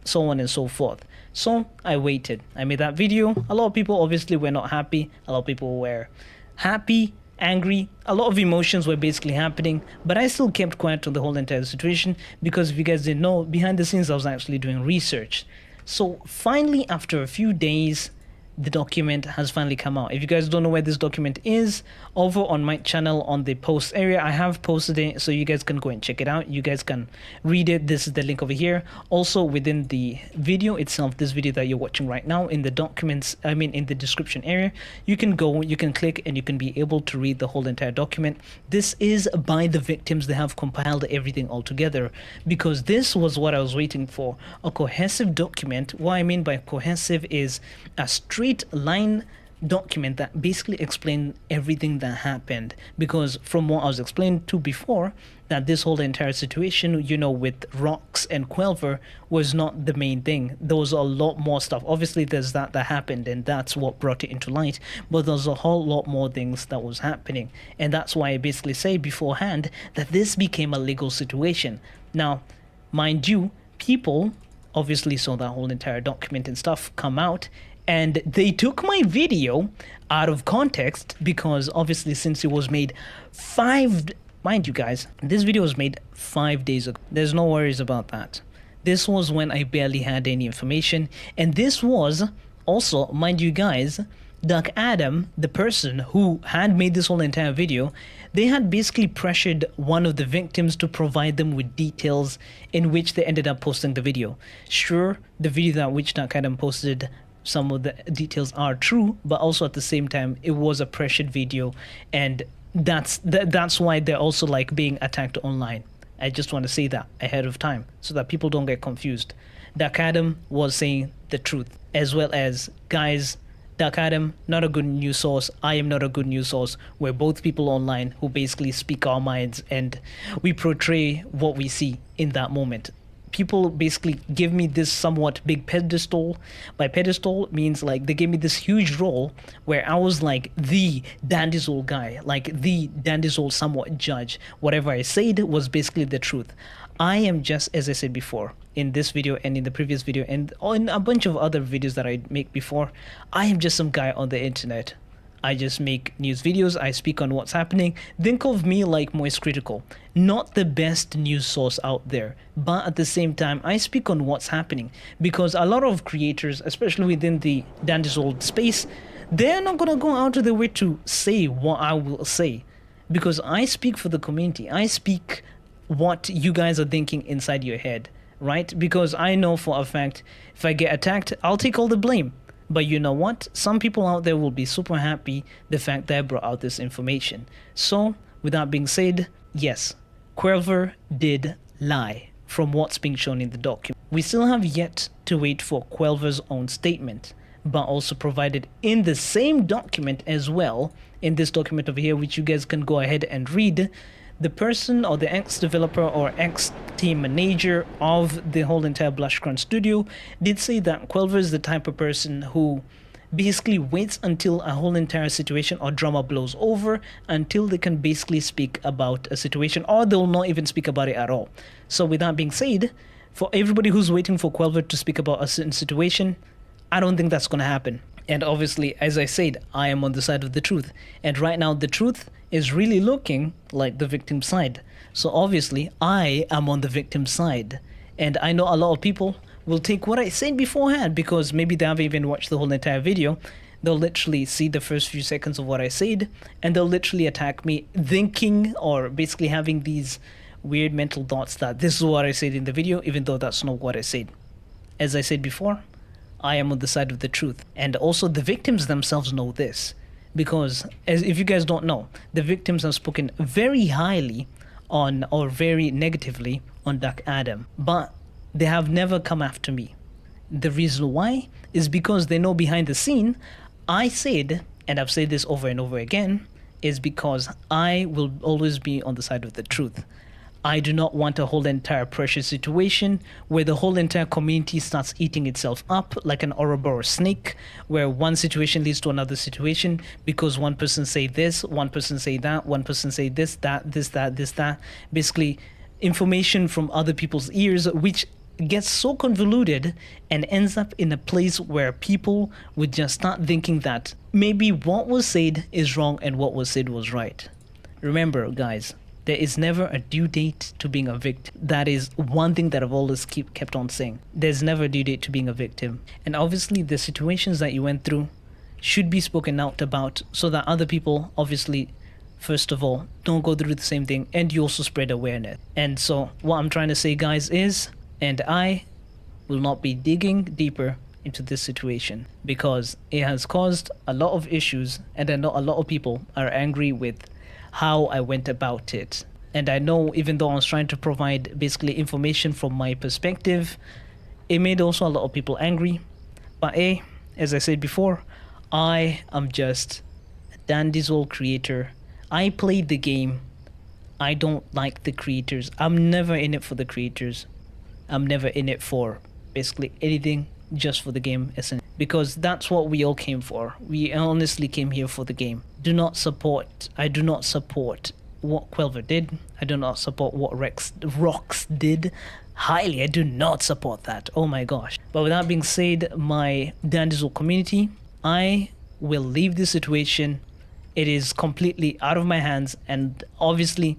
so on and so forth. So I waited. I made that video. A lot of people obviously were not happy. A lot of people were happy, angry. A lot of emotions were basically happening, but I still kept quiet on the whole entire situation because, if you guys didn't know, behind the scenes I was actually doing research. So finally, after a few days, the document has finally come out. If you guys don't know where this document is, over on my channel on the post area, I have posted it, so you guys can go and check it out. You guys can read it. This is the link over here. Also within the video itself, this video that you're watching right now, in the documents, I mean in the description area, you can go, you can click, and you can be able to read the whole entire document. This is by the victims. They have compiled everything all together, because this was what I was waiting for, a cohesive document. What I mean by cohesive is a straight line document that basically explained everything that happened. Because from what I was explained to before, that this whole entire situation, you know, with Rocks and Qwelver was not the main thing. There was a lot more stuff. Obviously there's that happened, and that's what brought it into light, but there's a whole lot more things that was happening. And that's why I basically say beforehand that this became a legal situation. Now, mind you, people obviously saw that whole entire document and stuff come out, and they took my video out of context, because obviously since it was made 5 Mind you guys, this video was made 5 days ago. There's no worries about that. This was when I barely had any information, and this was also, mind you guys, Duck Adam, the person who had made this whole entire video, they had basically pressured one of the victims to provide them with details, in which they ended up posting the video. Sure, the video that which Duck Adam posted, some of the details are true, but also at the same time it was a pressured video, and that's why they're also like being attacked online. I just want to say that ahead of time so that people don't get confused. Duck Adam was saying the truth, as well as, guys, Duck Adam, not a good news source. I am not a good news source. We're both people online who basically speak our minds, and we portray what we see in that moment. People basically give me this somewhat big pedestal. By pedestal means like they gave me this huge role where I was like the Dandizol guy, like the Dandizol somewhat judge. Whatever I said was basically the truth. I am just, as I said before, in this video and in the previous video and in a bunch of other videos that I make before, I am just some guy on the internet. I just make news videos, I speak on what's happening. Think of me like Moist Critical. Not the best news source out there, but at the same time, I speak on what's happening. Because a lot of creators, especially within the Dandizol space, they're not gonna go out of their way to say what I will say. Because I speak for the community. I speak what you guys are thinking inside your head, right? Because I know for a fact, if I get attacked, I'll take all the blame. But you know what? Some people out there will be super happy the fact that I brought out this information. So, with that being said, yes, Qwelver did lie from what's being shown in the document. We still have yet to wait for Qwelver's own statement, but also provided in the same document as well, in this document over here, which you guys can go ahead and read, the person or the ex-developer or ex-team manager of the whole entire Blushcrunch studio did say that Qwelver is the type of person who basically waits until a whole entire situation or drama blows over until they can basically speak about a situation, or they'll not even speak about it at all. So with that being said, for everybody who's waiting for Qwelver to speak about a certain situation, I don't think that's going to happen. And obviously, as I said, I am on the side of the truth. And right now, the truth is really looking like the victim's side. So obviously, I am on the victim's side. And I know a lot of people will take what I said beforehand because maybe they haven't even watched the whole entire video. They'll literally see the first few seconds of what I said, and they'll literally attack me thinking or basically having these weird mental thoughts that this is what I said in the video, even though that's not what I said. As I said before, I am on the side of the truth. And also the victims themselves know this. Because, as if you guys don't know, the victims have spoken very highly on, or very negatively on Duck Adam. But they have never come after me. The reason why is because they know behind the scene, I said, and I've said this over and over again, is because I will always be on the side of the truth. I do not want a whole entire pressure situation where the whole entire community starts eating itself up like an Ouroboros snake, where one situation leads to another situation because one person say this, one person say that, one person say this, that, this, that, this, that. Basically, information from other people's ears, which gets so convoluted and ends up in a place where people would just start thinking that maybe what was said is wrong and what was said was right. Remember, guys, there is never a due date to being a victim. That is one thing that I've always kept on saying. There's never a due date to being a victim. And obviously the situations that you went through should be spoken out about so that other people, obviously, first of all, don't go through the same thing, and you also spread awareness. And so what I'm trying to say, guys, is, and I will not be digging deeper into this situation because it has caused a lot of issues, and I know a lot of people are angry with how I went about it. And I know, even though I was trying to provide basically information from my perspective, it made also a lot of people angry. But as I said before, I am just a Dandizol creator. I played the game. I don't like the creators. I'm never in it for the creators. I'm never in it for basically anything, just for the game, because that's what we all came for. We honestly came here for the game. I do not support what Qwelver did. I do not support what Rox did. Highly, I do not support that. Oh my gosh. But with that being said, my Dandizol community, I will leave this situation. It is completely out of my hands, and obviously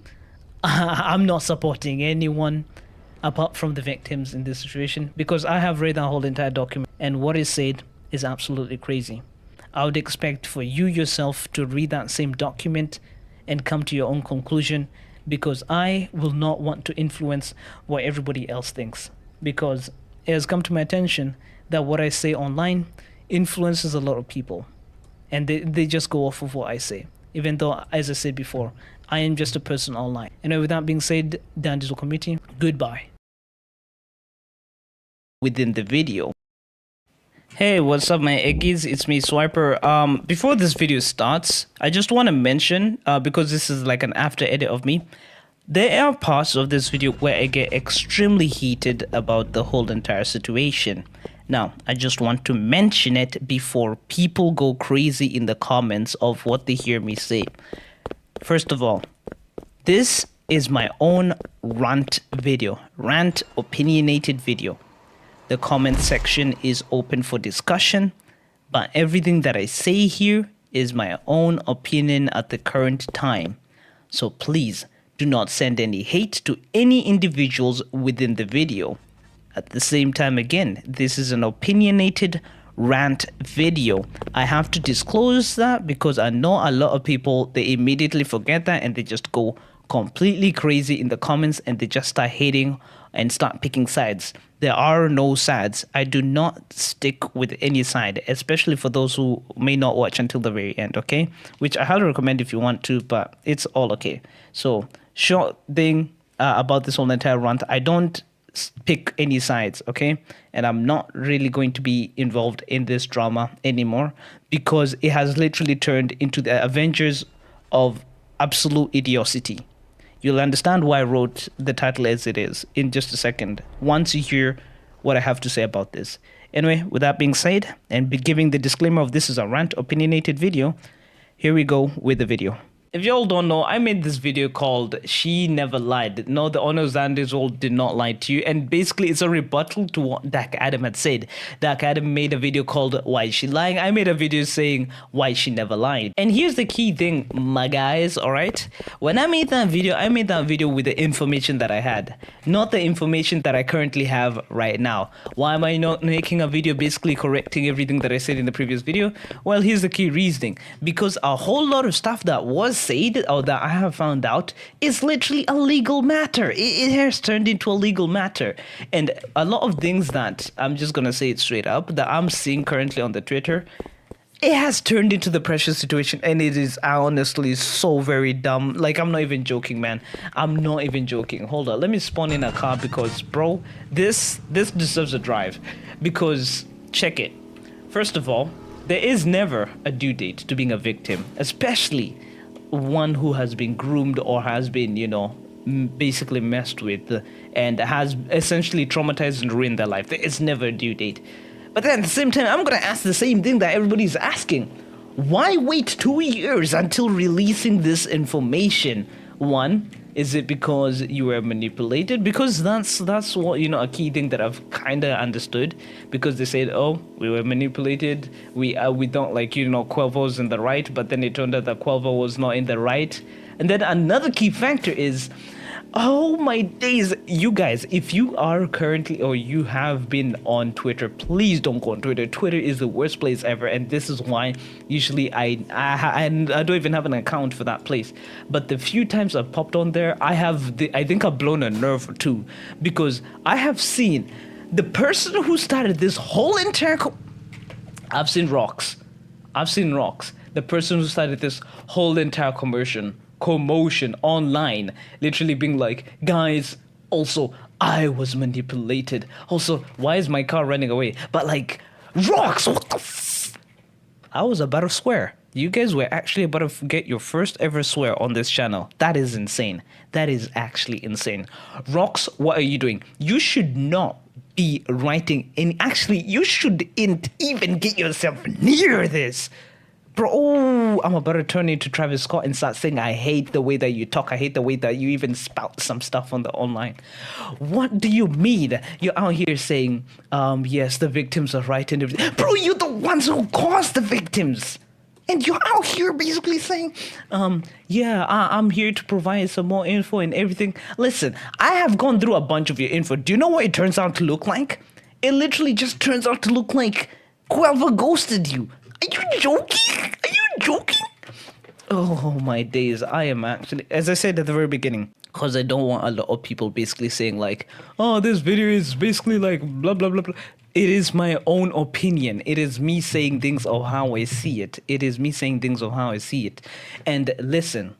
I'm not supporting anyone apart from the victims in this situation, because I have read the whole entire document, and what is said is absolutely crazy. I would expect for you yourself to read that same document and come to your own conclusion, because I will not want to influence what everybody else thinks, because it has come to my attention that what I say online influences a lot of people, and they just go off of what I say, even though, as I said before, I am just a person online. And with that being said, Dan Digital Committee, goodbye. Within the video. Hey, what's up my eggies? It's me, Swiper. Before this video starts, I just want to mention, because this is like an after edit of me, there are parts of this video where I get extremely heated about the whole entire situation. Now, I just want to mention it before people go crazy in the comments of what they hear me say. First of all, this is my own rant video, opinionated video. The comment section is open for discussion, but everything that I say here is my own opinion at the current time. So please do not send any hate to any individuals within the video. At the same time, again, this is an opinionated rant video. I have to disclose that because I know a lot of people, they immediately forget that and they just go completely crazy in the comments and they just start hating and start picking sides. There are no sides. I do not stick with any side, especially for those who may not watch until the very end, okay? Which I highly recommend if you want to, but it's all okay. So, short thing about this whole entire rant, I don't pick any sides, okay? And I'm not really going to be involved in this drama anymore because it has literally turned into the Avengers of absolute idiocy. You'll understand why I wrote the title as it is in just a second once you hear what I have to say about this. Anyway, with that being said, and giving the disclaimer of this is a rant opinionated video, here we go with the video. If y'all don't know, I made this video called She Never Lied. No, the Honor Zanders did not lie to you. And basically, it's a rebuttal to what Dark Adam had said. Dark Adam made a video called Why Is She Lying? I made a video saying Why She Never Lied. And here's the key thing, my guys, alright? When I made that video with the information that I had. Not the information that I currently have right now. Why am I not making a video basically correcting everything that I said in the previous video? Well, here's the key reasoning. Because a whole lot of stuff that was said or that I have found out is literally a legal matter. It has turned into a legal matter. And a lot of things that I'm just gonna say it straight up that I'm seeing currently on the Twitter, it has turned into the precious situation, and it is honestly so very dumb. Like, I'm not even joking, man. I'm not even joking. Hold on, let me spawn in a car because, bro, this deserves a drive. Because check it. First of all, there is never a due date to being a victim, especially one who has been groomed or has been, you know, basically messed with and has essentially traumatized and ruined their life. There is never a due date. But then at the same time, I'm gonna ask the same thing that everybody's asking. Why wait 2 years until releasing this information? One, is it because you were manipulated? Because that's what, you know, a key thing that I've kind of understood. Because they said, oh, we were manipulated. We don't, like, you know, Qwelver was in the right, but then it turned out that Qwelver was not in the right. And then another key factor is, oh my days, you guys, if you are currently or you have been on Twitter, please don't go on Twitter. Twitter is the worst place ever, and this is why usually I don't even have an account for that place. But the few times I've popped on there, I think I've blown a nerve too, because I have seen the person who started this whole entire I've seen Rocks. The person who started this whole entire commotion online, literally being like, guys, also I was manipulated, also why is my car running away, but like, Rocks, what the I was about to swear. You guys were actually about to get your first ever swear on this channel. That is insane. That is actually insane. Rocks, what are you doing? You should not be writing any, actually you shouldn't even get yourself near this. Bro, I'm about to turn into Travis Scott and start saying, I hate the way that you talk. I hate the way that you even spout some stuff on the online. What do you mean? You're out here saying, yes, the victims are right and everything. Bro, you're the ones who caused the victims. And you're out here basically saying, yeah, I'm here to provide some more info and everything. Listen, I have gone through a bunch of your info. Do you know what it turns out to look like? It literally just turns out to look like Qwelver ghosted you. Are you joking? Are you joking? Oh my days, I am actually, as I said at the very beginning, because I don't want a lot of people basically saying like, oh, this video is basically like blah, blah, blah, blah. It is my own opinion. It is me saying things of how I see it. It is me saying things of how I see it. And listen,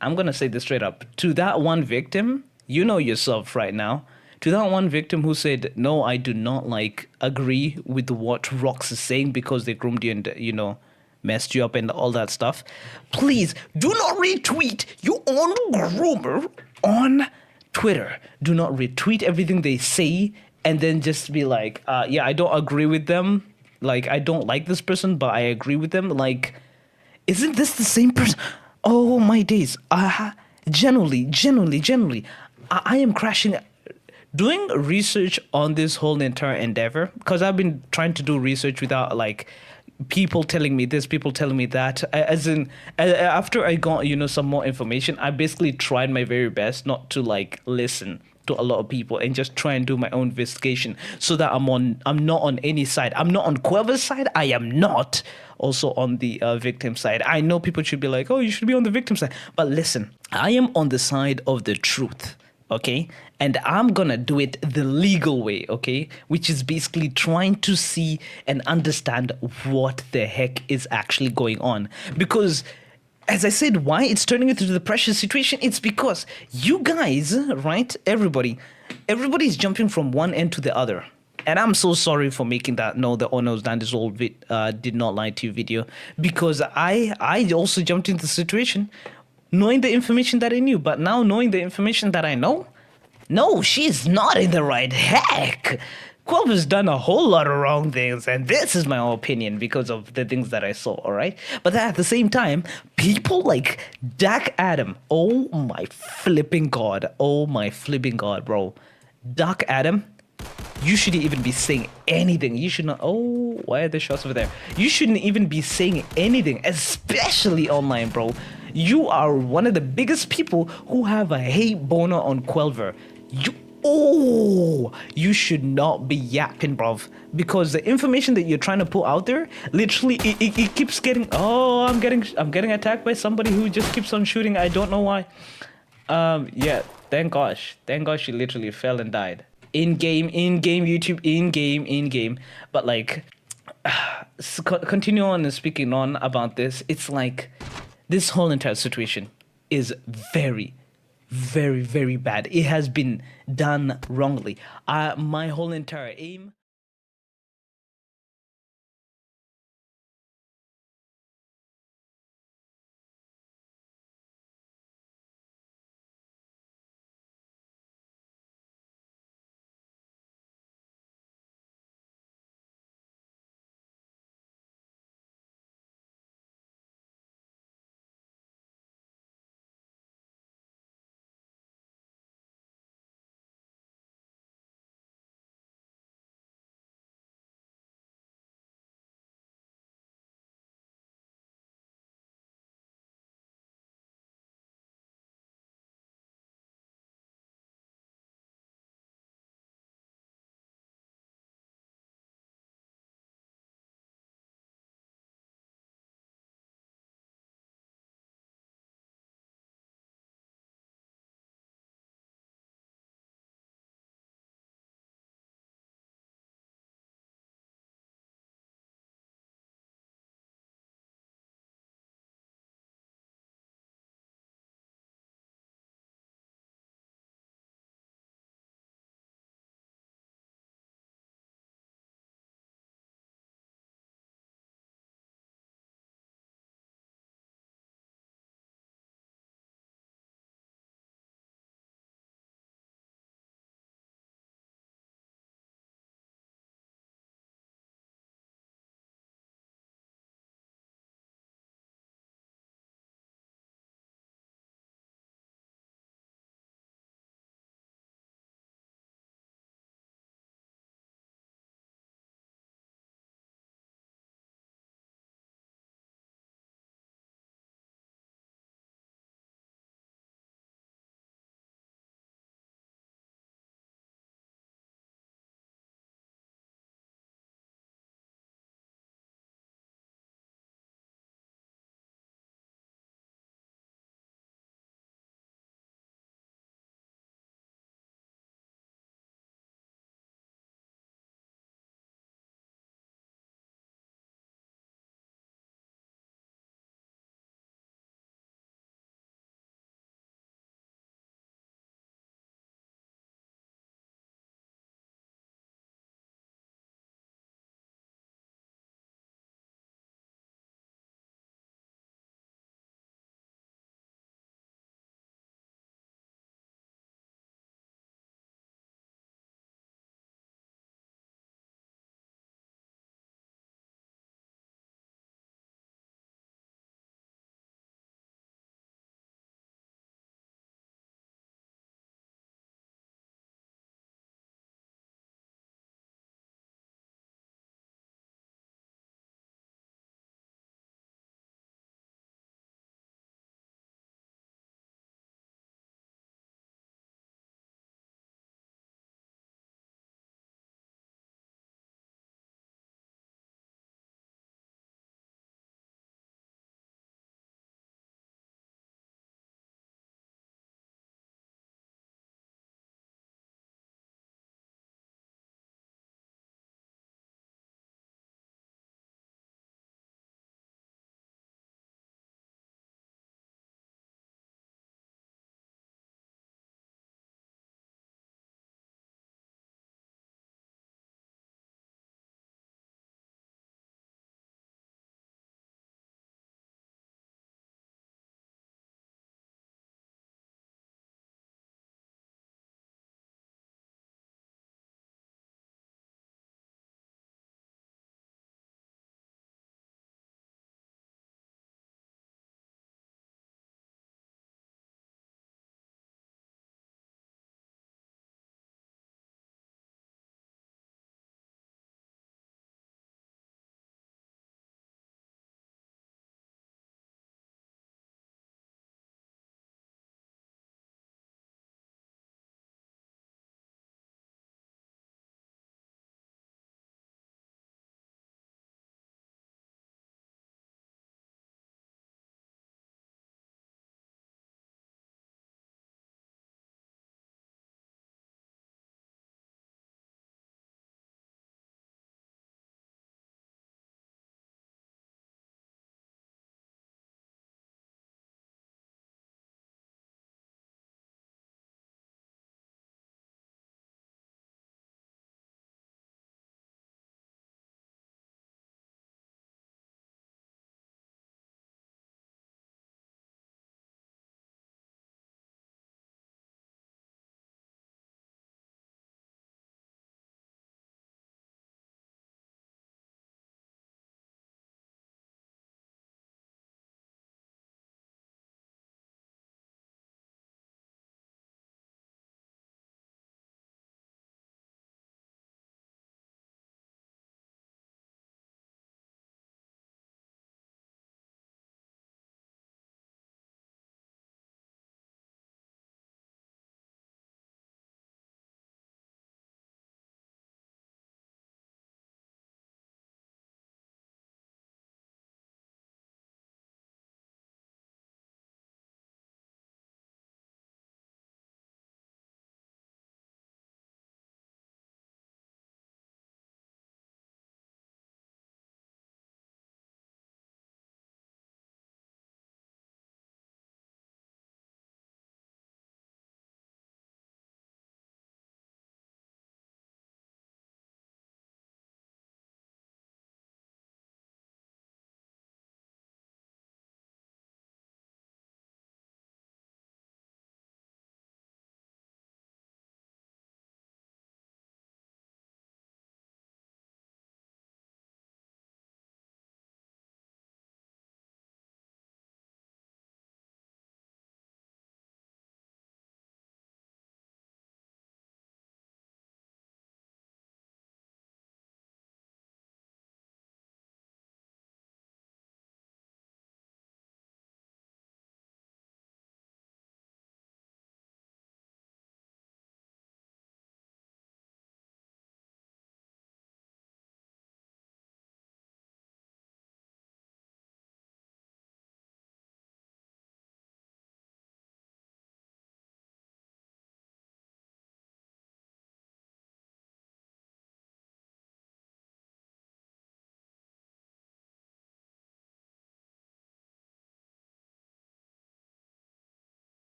I'm going to say this straight up. To that one victim, you know yourself right now. To that one victim who said, no, I do not like agree with what Rox is saying because they groomed you and, you know, messed you up and all that stuff. Please do not retweet your own groomer on Twitter. Do not retweet everything they say and then just be like, yeah, I don't agree with them. Like, I don't like this person, but I agree with them. Like, isn't this the same person? Oh, my days. Generally, I am crashing. Doing research on this whole entire endeavor, because I've been trying to do research without, like, people telling me this, people telling me that. As in, after I got, you know, some more information, I basically tried my very best not to, like, listen to a lot of people and just try and do my own investigation so that I'm not on any side. I'm not on Qwelver's side. I am not also on the victim side. I know people should be like, oh, you should be on the victim side. But listen, I am on the side of the truth. Okay, and I'm gonna do it the legal way, okay, which is basically trying to see and understand what the heck is actually going on. Because, as I said, why it's turning into the pressure situation, it's because you guys, right, everybody's jumping from one end to the other. And I'm so sorry for making that no, the owners done this whole did not lie to you video, because I also jumped into the situation knowing the information that I knew, but now knowing the information that I know, no, she's not in the right. Heck, Qwelver's done a whole lot of wrong things, and this is my opinion because of the things that I saw, all right? But at the same time, people like Duck Adam, oh my flipping god, bro. Duck Adam, you shouldn't even be saying anything. You should not. Oh, why are the shots over there? You shouldn't even be saying anything, especially online, bro. You are one of the biggest people who have a hate boner on Qwelver. You should not be yapping, bruv, because the information that you're trying to put out there, literally, it keeps getting. Oh, I'm getting attacked by somebody who just keeps on shooting. I don't know why. Yeah. Thank gosh she literally fell and died. In game YouTube, in game. But like, continue on and speaking on about this. It's like, this whole entire situation is very, very, very bad. It has been done wrongly. My whole entire aim